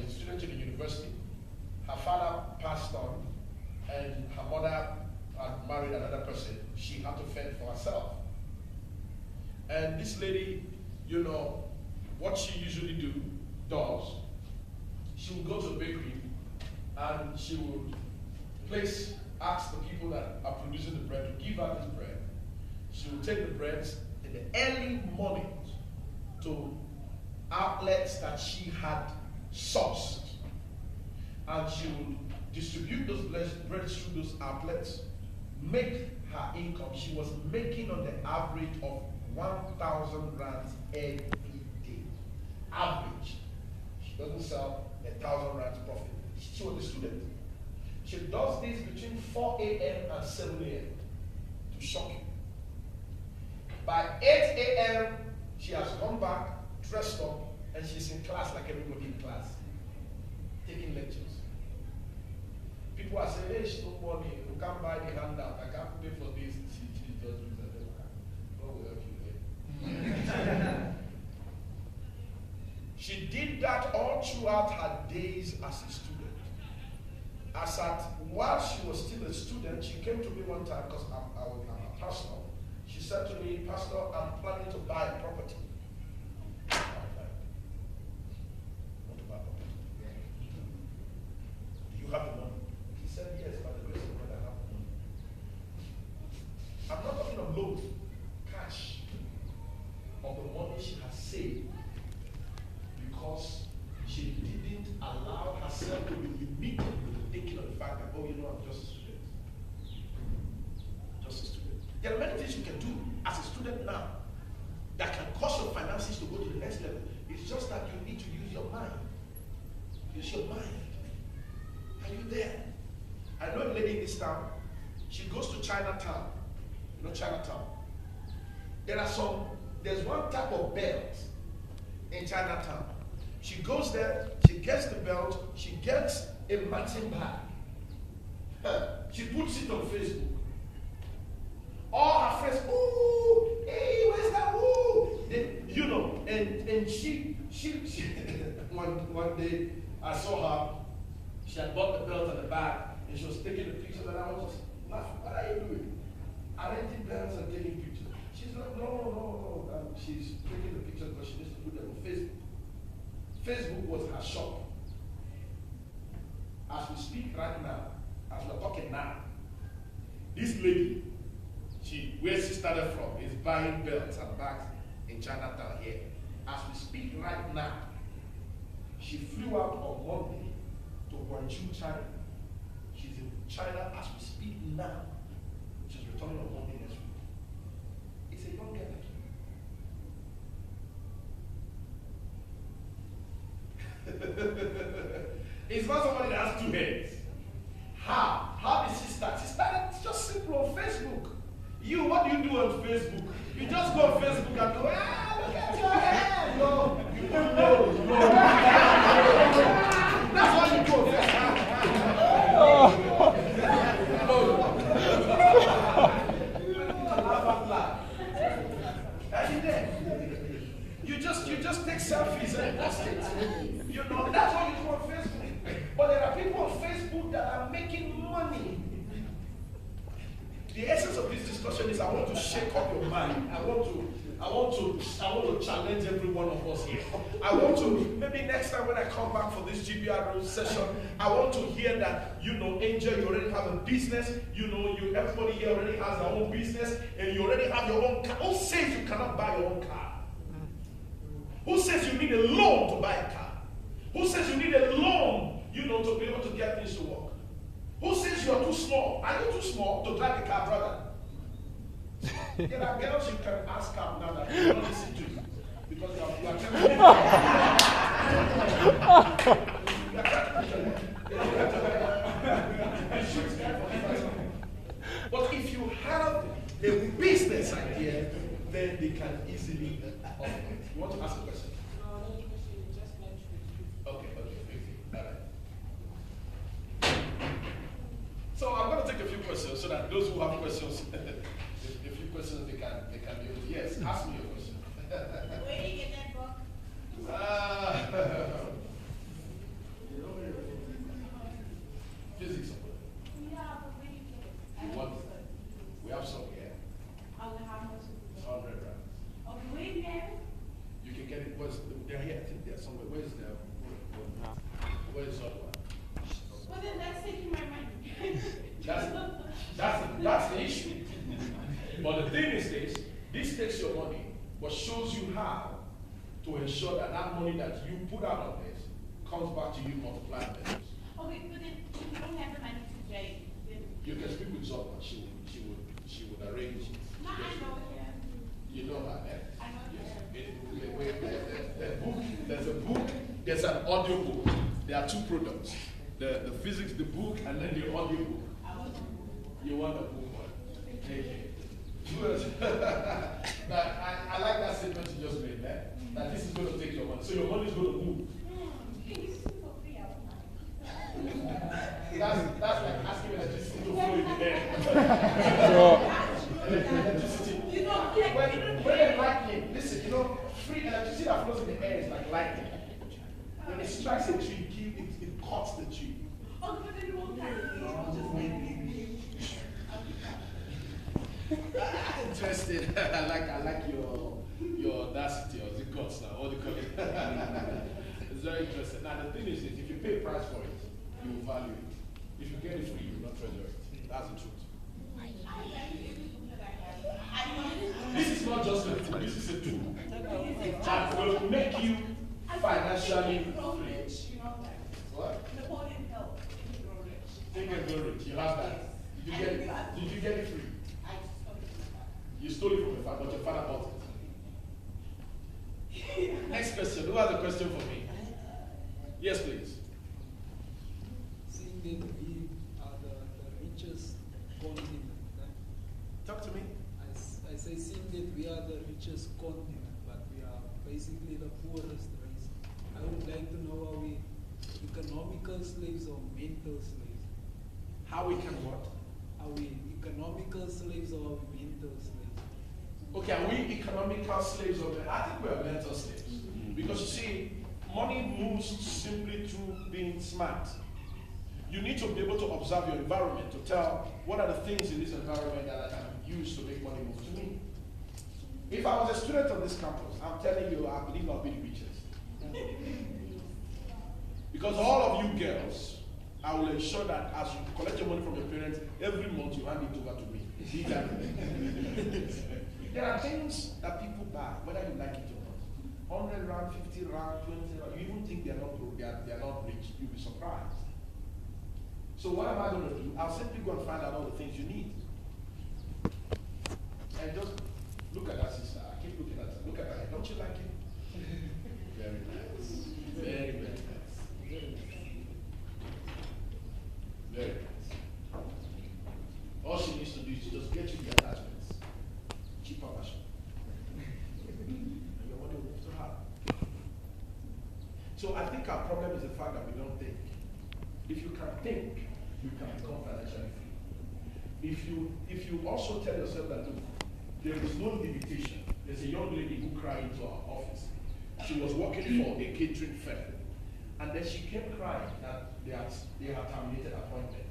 Speaker 1: student in the university. Her father passed on, and her mother had married another person. She had to fend for herself. And this lady, you know, what she usually does, she would go to the bakery and she would ask the people that are producing the bread to give her this bread. She would take the breads in the early mornings to outlets that she had sourced. And she would distribute those breads through those outlets, make her income. She was making on the average of 1,000 rands every day. Average. She doesn't sell 1,000 rands profit. She was a student. She does this between 4 a.m. and 7 a.m. to shock you. By 8 a.m., she has come back, dressed up, and she's in class like everybody in class, taking lectures. People are saying, hey, she's no money, you can't buy the handout, I can't pay for this. She does this and that. God will help you there. She did that all throughout her days as a student. While she was still a student, she came to me one time because I'm a pastor. She said to me, Pastor, I'm planning to buy a property. I want to buy a property. Do you have the money? He said, yes, by the grace of God, I have the money. I'm not talking of loans, cash, of the money she has saved, because she didn't allow herself to be limited with thinking of the fact that, oh, you know, I'm just a student. Just a student. There are many things you can do as a student now that can cause your finances to go to the next level. It's just that you need to use your mind. Use your mind. Are you there? I know a lady in this town. She goes to Chinatown. You know Chinatown? There's one type of belt in Chinatown. She goes there, she gets the belt, she gets a matching bag. She puts it on Facebook. All her friends, ooh, hey, where's that? Ooh, you know, and she one day I saw her. She had bought the belt and the bag, and she was taking the pictures, and I was just laughing. What are you doing? Arranging belts and taking pictures. She's like, no. She's taking the pictures because she needs to put them on Facebook. Facebook was her shop. As we speak right now, as we're talking now, this lady, where she started from, is buying belts and bags in Chinatown here. As we speak right now, she flew out on Monday to Guangzhou, China. She's in China as we speak now. She's returning on Monday next week. It's a young girl. It's not somebody that has two heads. How did she start? She started just simple on Facebook. What do you do on Facebook? You just go on Facebook and go, look at your head. No, you don't know. That's what you do on Facebook. You just take selfies and post it. You know, that's what you do on Facebook. But there are people on Facebook that are making money. The essence of this discussion is I want to shake up your mind. I want to challenge every one of us here. I want to, maybe next time when I come back for this GBR session, I want to hear that, Angel, you already have a business, everybody here already has their own business, and you already have your own car. Who says you cannot buy your own car? Who says you need a loan to buy a car? Who says you need a loan, to be able to get things to work? Who says you are too small? Are you too small to drive a car, brother? There are girls you can ask her now that they don't listen to you. Because you are trying to But if you have a business idea, then they can easily offer it. You want to ask a question? questions so that those who have questions, a few questions they can be able to. Yes, ask me a question.
Speaker 2: Where do you get that book?
Speaker 1: Physics.
Speaker 2: Yeah, but where do you get it?
Speaker 1: You want it? We have some here.
Speaker 2: How much?
Speaker 1: It's 100 rands.
Speaker 2: Okay, where do you have it?
Speaker 1: You can get it. They're here. I think they're somewhere. Where's the? Where's the other one?
Speaker 2: Well, then that's taking my money.
Speaker 1: That's the issue. But the thing is this takes your money, but shows you how to ensure that that money that you put out on this comes back to you multiplied values.
Speaker 2: Okay, but then if you don't have the money to pay, then
Speaker 1: You can speak with someone. She would arrange.
Speaker 2: no, I know it.
Speaker 1: You know her, eh?
Speaker 2: I know it.
Speaker 1: There's a book, there's an audio book. There are two products. The physics, the book, and then the audio book. You want the book one. Okay. Good. But I like that statement you just made there. That this is going to take your money. So your money is going to move. That's like asking electricity to flow in the air. Electricity. When it's lightning, listen, free electricity that flows in the air is like lightning. When it strikes a tree, it cuts the tree. Interesting. I like your audacity or the guts now. What do you call it? It's very interesting. Now the thing is, if you pay a price for it, you will value it. If you get it free, you will not treasure it. That's the truth. This is not just a tool, this is a tool that will make you financially free. What?
Speaker 2: Napoleon Hill.
Speaker 1: Think and go rich. You have that. Did you get it? Did you get it free? You stole it from your father, but your father bought it. Next question. Who has a question for me? Yes, please.
Speaker 3: Seeing that we are the richest continent,
Speaker 1: Talk to me.
Speaker 3: I say seeing that we are the richest continent, but we are basically the poorest race. I would like to know, are we economical slaves or mental slaves?
Speaker 1: How we can what?
Speaker 3: Are we economical slaves or are we mental slaves?
Speaker 1: Okay, are we economical slaves or I think we are mental slaves. Because you see, money moves simply through being smart. You need to be able to observe your environment to tell what are the things in this environment that I can use to make money move to me. If I was a student on this campus, I'm telling you, I believe I'll be the richest. Because all of you girls, I will ensure that as you collect your money from your parents, every month you hand it over to me. There are things that people buy, whether you like it or not. 100 rand, 50 rand, 20 rand, you even think they're not broke, they're not rich, you'll be surprised. So what am I going to do? I'll simply go and find out all the things you need. And just look at that sister. I keep looking at her. Look at her. Don't you like it? Very nice. Very, very nice. Very nice. All she needs to do is just get you the attachments. Cheaper version. And your money will move to her. So I think our problem is the fact that we don't think. If you can think, you can become financially free. If you also tell yourself that, look, there is no limitation. There's a young lady who cried into our office. She was working for a catering firm. And then she came crying that they have terminated appointment.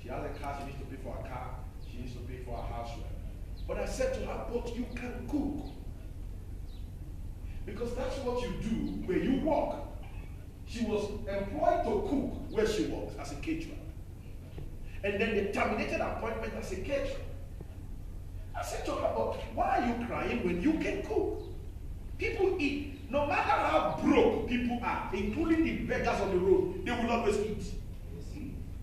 Speaker 1: She has a car, she needs to pay for a car, she needs to pay for a house rent. But I said to her, but you can cook. Because that's what you do where you work. She was employed to cook where she works as a caterer. And then they terminated appointment as a caterer. I said to her, but why are you crying when you can cook? People eat. No matter how broke people are, including the beggars on the road, they will always eat.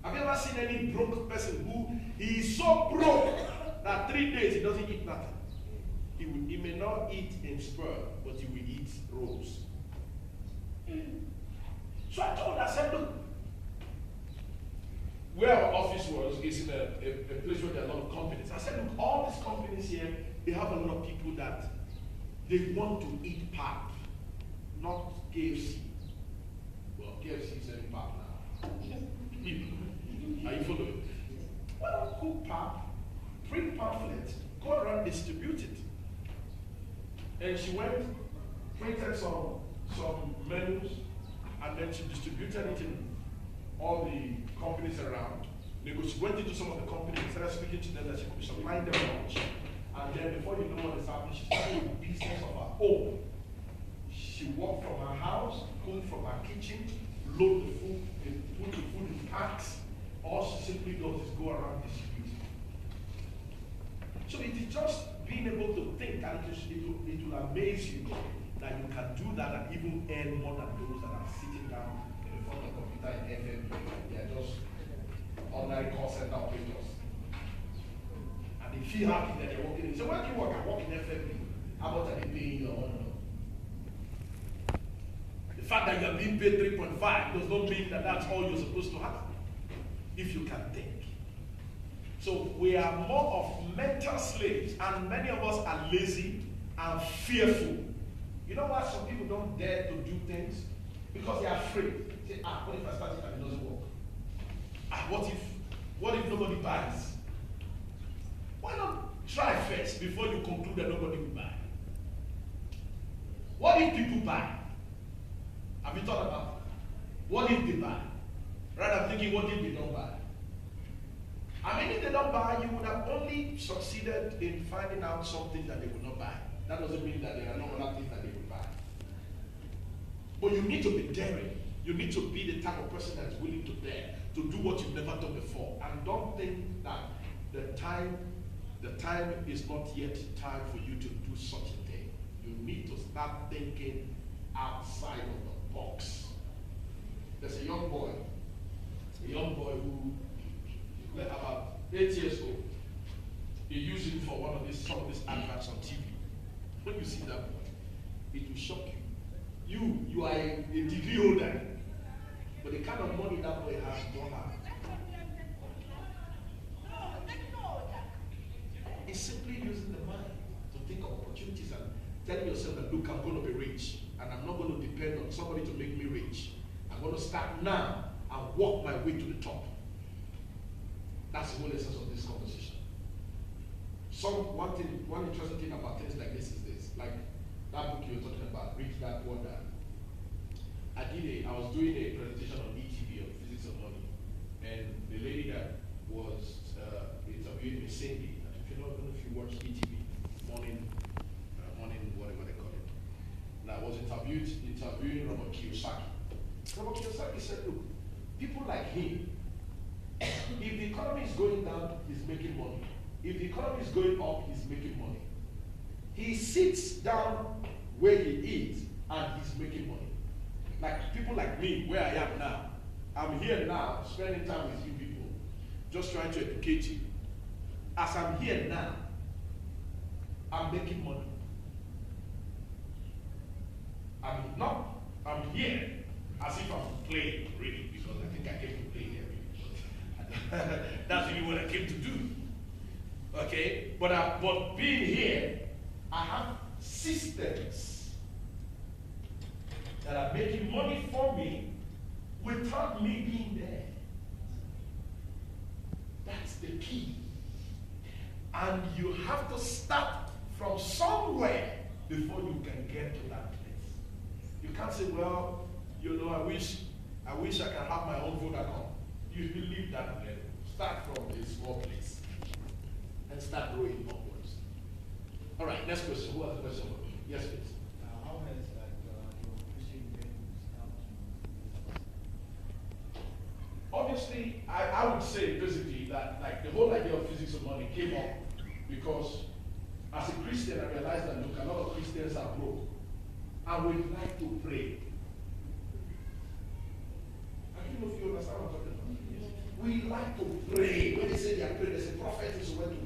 Speaker 1: Have you ever seen any broke person who is so broke that 3 days he doesn't eat nothing? He may not eat in spur, but he will eat rolls. So I told her, I said, look, where our office was is in a place where there are a lot of companies. I said, look, all these companies here, they have a lot of people that they want to eat pap, not KFC. Well, KFC is selling pap now. Are you following? Well, cook pap distribute it. And she printed some menus, and then she distributed it in all the companies around. She went into some of the companies, started speaking to them that she could be supplying them lunch. And then before you know what is happening, she started a business of her own. She walked from her house, cooked from her kitchen, load the food, put the food in packs. All she simply does is go around distributing. So it is just being able to think, and it will amaze you that you can do that and even earn more than those that are sitting down in front of the computer in FMB. They are just ordinary call center operators. And they feel happy that they're working in. So where do you work? I work in FMB. How much are they paying you? I want to know. The fact that you are being paid 3.5 does not mean that that's all you're supposed to have, if you can think. So we are more of mental slaves, and many of us are lazy and fearful. You know why some people don't dare to do things? Because they are afraid. Say, what if I start it and it doesn't work? What if nobody buys? Why not try first before you conclude that nobody will buy? What if people buy? Have you thought about it? What if they buy? Rather than thinking, what if they don't buy? I mean, if they don't buy, you would have only succeeded in finding out something that they would not buy. That doesn't mean that there are no other things that they would buy. But you need to be daring. You need to be the type of person that is willing to dare, to do what you've never done before. And don't think that the time is not yet time for you to do such a thing. You need to start thinking outside of the box. There's a young boy who, about 8 years old, he used it for some of these adverts on TV. When you see that boy, it will shock you. You are a degree holder, but the kind of money that boy has, you don't have. It's simply using the mind to think of opportunities and telling yourself that, look, I'm going to be rich, and I'm not going to depend on somebody to make me rich. I'm going to start now and walk my way to the top. That's the whole essence of this conversation. One interesting thing about things like this is this, like that book you were talking about, Rich Dad Poor Dad. I was doing a presentation on ETV on physics of money, and the lady that was interviewing me, Cindy, if you watch ETV, morning, whatever they call it. And I was interviewing Robert Kiyosaki. Robert Kiyosaki said, look, people like him, if the economy is going down, he's making money. If the economy is going up, he's making money. He sits down where he is and he's making money. Like people like me, where I am now. I'm here now, spending time with you people, just trying to educate you. As I'm here now, I'm making money. I'm here as if I'm playing, really, because I think I came to play here. That's really what I came to do. Okay? But being here, I have systems that are making money for me without me being there. That's the key. And you have to start from somewhere before you can get to that place. You can't say, well, I wish I can have my own Vodacom. You leave that level. Start from a small place and start growing upwards. All right, next question. Who has a question? Yes, please.
Speaker 3: How has your Christian values come?
Speaker 1: Obviously, I would say basically that like the whole idea of physics of money came up because as a Christian, I realized that look, a lot of Christians are broke and we like to pray. I don't know if you understand what I'm talking about. We like to pray. When they say they are praying, there's a prophet who's went to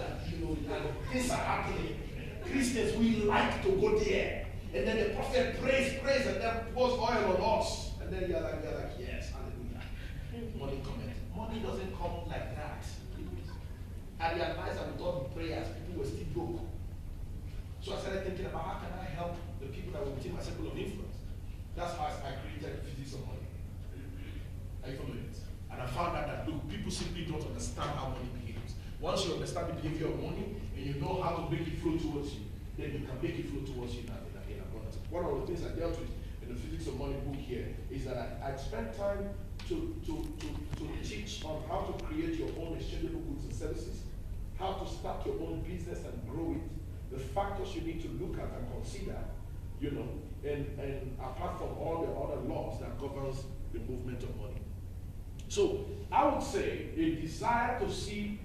Speaker 1: that, and things are happening. Christians, we like to go there. And then the prophet prays, and then pours oil on us. And then you're like, yes, hallelujah. Money coming. Money doesn't come like that. At the advice and with all the prayers, people were still broke. So I started thinking about how can I help the people that were within my circle of influence. That's how I created Physics of Money. Are you following it? And I found out that look, people simply don't understand how money behaves. Once you understand the behavior of money and you know how to make it flow towards you, then you can make it flow towards you in abundance. One of the things I dealt with in the Physics of Money book here is that I spent time to teach on how to create your own exchangeable goods and services, how to start your own business and grow it, the factors you need to look at and consider, and apart from all the other laws that governs the movement of money. So I would say a desire to see,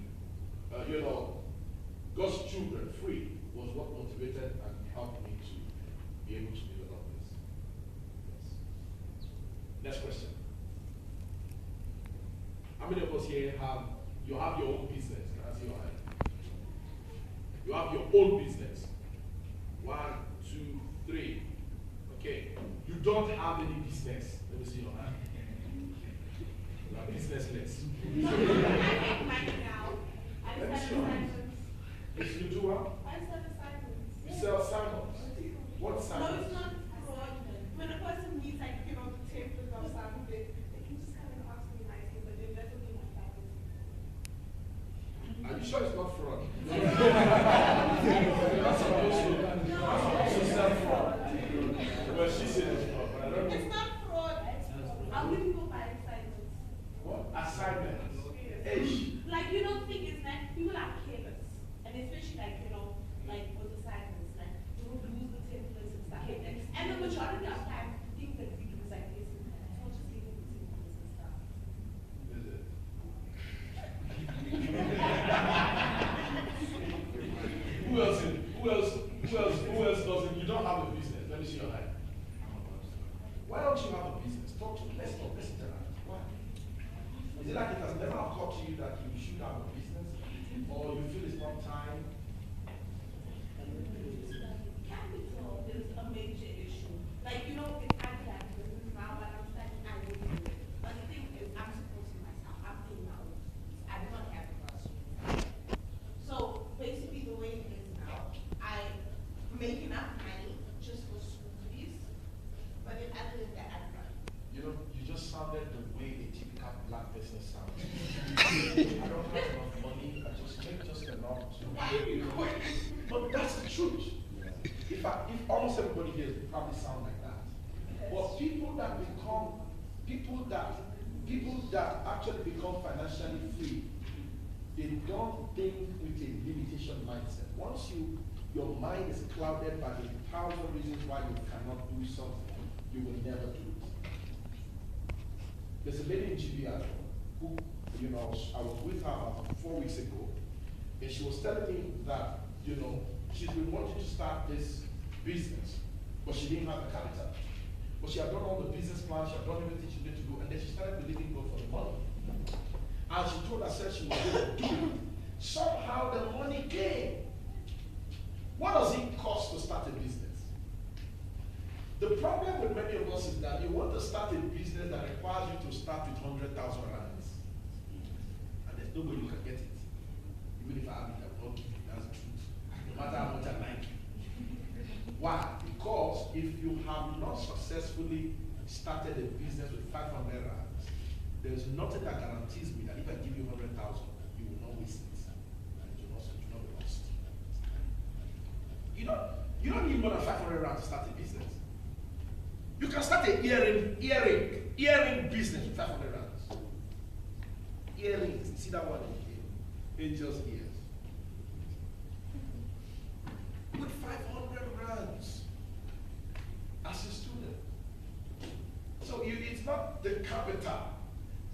Speaker 1: God's children free was what motivated and helped me to be able to develop this. Yes. Next question. How many of us here have your own business? Can I see your hand? You have your own business. 1, 2, 3. Okay. You don't have any business. Let me see your hand. You are businessless.
Speaker 2: I make money now. I
Speaker 1: Let me
Speaker 2: sell
Speaker 1: see your hand.
Speaker 2: assignments.
Speaker 1: If you do what?
Speaker 2: I sell assignments.
Speaker 1: You sell salmons. What
Speaker 2: No,
Speaker 1: salmons?
Speaker 2: it's not fraud. When a person needs, like, the template of something, they can just come and ask me nicely, but then that will be my practice.
Speaker 1: Are you sure it's not fraud? That's supposed to sell fraud. Well, she said it's fraud, but I don't know.
Speaker 2: It's not fraud. I'll give people buy assignments.
Speaker 1: What? Assignments.
Speaker 2: Yes.
Speaker 1: Hey.
Speaker 2: Like, you don't think it's that people are careless. And especially like, like with assignments, like you will lose the templates and stuff like that. And the majority of time, things that we do is like this. It's not just giving the templates and stuff.
Speaker 1: Is it? Who else doesn't? You don't have a business. Let me see your hand. Why don't you have a business? Talk to me. Let's interact. Why? Is it like it has never occurred to you that you should have a business? Or you feel it's not time?
Speaker 2: Capital is a major issue. Like, it's hard to have a business now, but I'm starting, I will do it. But the thing is, I'm supporting myself. I'm paying my own fees. I do not have a groceries. So basically the way it is now, I make enough money just for school fees, but then other than that, I run.
Speaker 1: You just sounded the way a typical black business sounds. I don't have enough money, I just make just enough to.
Speaker 2: Why are you quit?
Speaker 1: But that's the truth. If almost everybody here probably sound like that. But people that actually become financially free, they don't think with a limitation mindset. Once your mind is clouded by the 1,000 reasons why you cannot do something, you will never do it. There's a lady in GBR who, I was with her about 4 weeks ago, and she was telling me that, she's been wanting to start this business, but she didn't have the capital. But she had done all the business plans, she had done everything she needed to do, and then she started believing God for the money. And she told herself she was going to do it. Somehow the money came. What does it cost to start a business? The problem with many of us is that you want to start a business that requires you to start with 100,000 rands. And there's no way you can get it. Even if I have it, I will not give you. That's the truth. No matter how much I like you. Why? Because if you have not successfully started a business with 500 rands, there's nothing that guarantees me that if I give you 100,000, you will not waste it. And it will not be lost. You don't need more than 500 rands to start a business. You can start a earring business with 500 rands. Earrings, see that one in here? Angels' ears. With 500 rands as a student. So it's not the capital.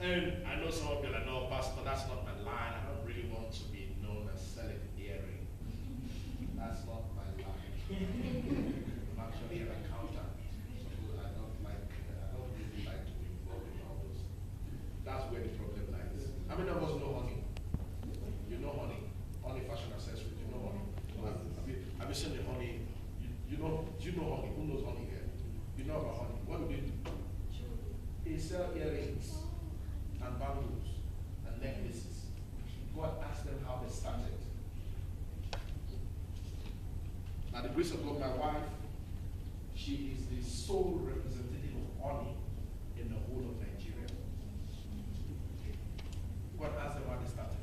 Speaker 1: And I know some of you are like, no, Pastor, that's not my line. I don't really want to be known as selling earring. That's not my line. I'm actually an accountant. So I don't really like to be involved in all those. That's where the problem lies. How many of us know honey? You know honey. Honey fashion accessories. You know honey. Have you seen the honey? Do you know honey? Who knows honey here? You know about honey. What do they do? They sell earrings and bangles and necklaces. God asked them how they started. By the grace of God, my wife, she is the sole representative of honey in the whole of Nigeria. God asked them how they started.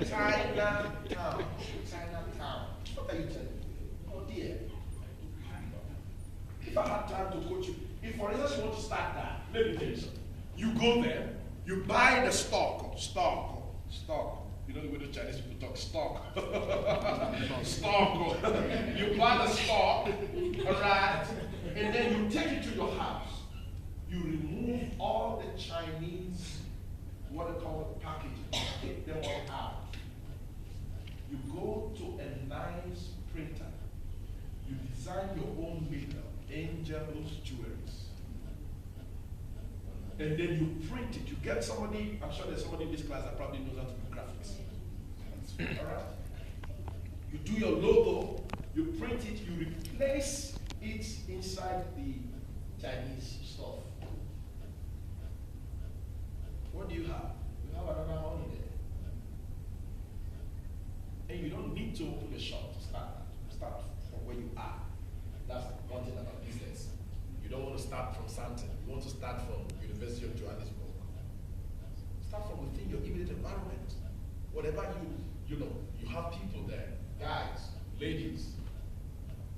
Speaker 1: Chinatown. What are you telling me? Oh dear. If I had time to coach you, if for instance you want to start that, let me tell you something. You go there, you buy the stock. You know the way the Chinese people talk, stock. Stock. You buy the stock, alright, and then you take it to your house. You remove all the Chinese, what they call it, packaging, take them all out. You go to a nice printer. You design your own makeup, Angel's Jewelries. And then you print it. You get somebody, I'm sure there's somebody in this class that probably knows how to do graphics. All right? You do your logo, you print it, you replace it inside the Chinese stuff. What do you have? You have another money there. And you don't need to open a shop to start that. Start from where you are. That's one thing about business. You don't want to start from Santon. You want to start from University of Johannesburg. Start from within your immediate environment. Whatever you know, you have people there, guys, ladies.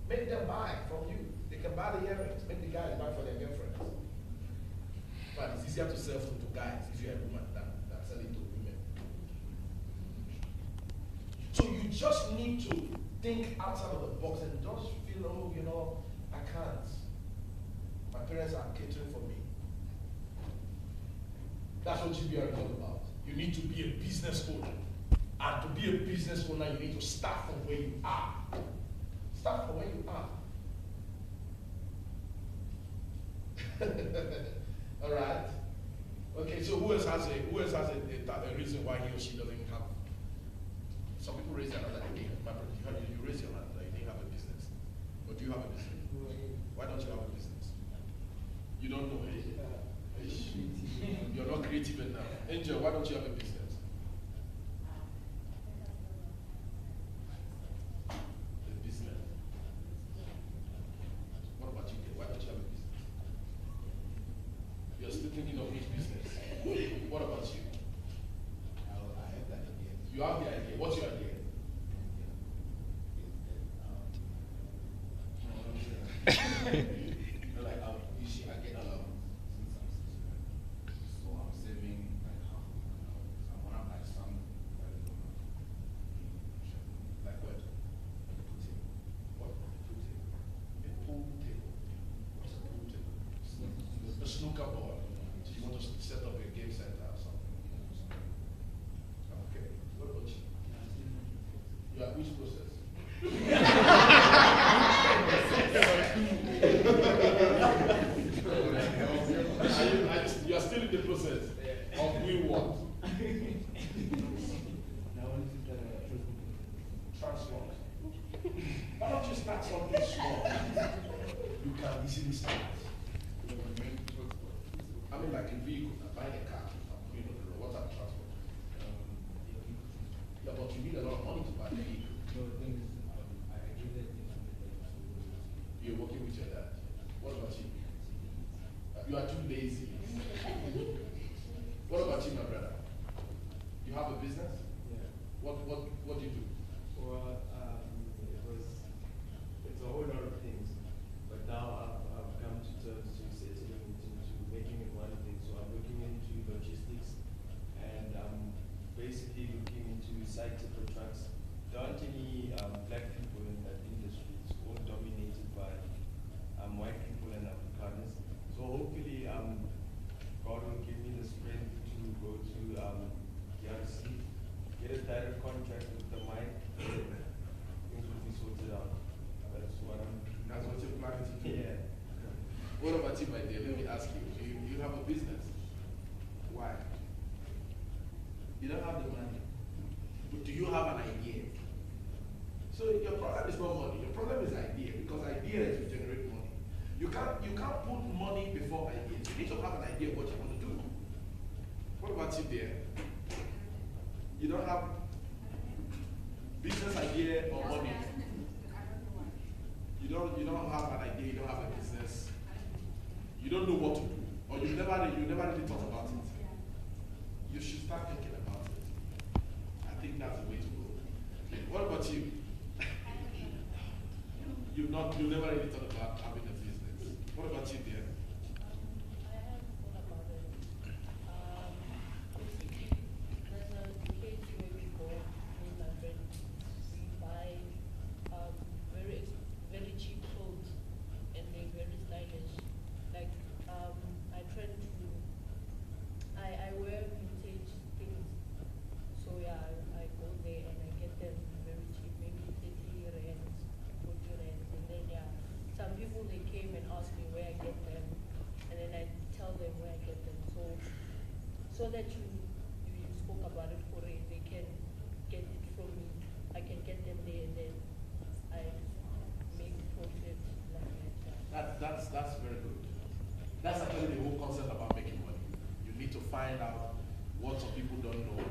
Speaker 1: Make them buy from you. They can buy the earrings. Make the guys buy for their girlfriends. But it's easier to sell food to guys if you're a woman than selling to women. So you just need to think outside of the box and just feel, oh, you know, I can't. My parents are catering for me. That's what GBR is all about. You need to be a business owner. And to be a business owner, you need to start from where you are. Start from where you are. All right. Okay. So who else has a reason why he or she doesn't have? Some people raise their hand like, hey, my brother, you raise your hand that you didn't have a business. But do you have a business? Why don't you have a business? You don't know, hey? You're not creative enough. Angel, why don't you have a business? A business. What about you? Why don't you have a business? You're still thinking of which business? What about you?
Speaker 4: I have that idea.
Speaker 1: You have the idea. What's your idea?
Speaker 4: Like, usually I get so I'm saving like half. I want to buy some.
Speaker 1: Like what? What? A pool table. What's a pool table? A snooker board. Do you want to set up a game center or something? Okay. What about you? You are which process? You are still in the process of doing what? Transport. Why don't you start something small? You can easily start. I mean, like a vehicle, buying a car, you know, what type of transport? Yeah, but you need a lot of money to buy a vehicle. You're working with your dad. What about you? You are too lazy. What about you, my brother? You have a business?
Speaker 5: Yeah.
Speaker 1: What do you do?
Speaker 5: Well, it's a whole lot of things, but now I've come to terms to settling into making it one thing. So I'm looking into logistics, and I'm basically looking into cyclical trucks. There aren't any black people in that industry. It's all dominated by white people and Afrikaners. So hopefully, God will give me the strength to go to DRC, get a direct contract with the mic, things will be sorted out. That's what
Speaker 1: you're planning to do?
Speaker 5: Yeah.
Speaker 1: What about you, my dear? Let me ask you. You have a business. Why? You don't have the money. But do you have an idea? So your problem is not money. Your problem is idea, because ideas will generate money. You can't put money before ideas. You need to have an idea of what you want to do. What about you, dear? You don't have business idea or money. You don't have an idea. You don't have a business. You don't know what to do, or you never really thought about it. You should start thinking about it. I think think that's the way to go. What about you? You've never really thought about having a business. What about you, dear?
Speaker 6: I have thought about it. Basically, there's a case where we go, me and my friend, we buy very cheap clothes, and they're very stylish. Like, I trend to, I wear vintage things. So yeah, I go there and I get them very cheap, maybe 30 rands, 40 rands, and then yeah, some people they came and asked me where I get them, and then I tell them where I get them. So that you spoke about it for it, they can get it from me. I can get them there and then I make profit like that.
Speaker 1: That's very good. That's actually the whole concept about making money. You need to find out what some people don't know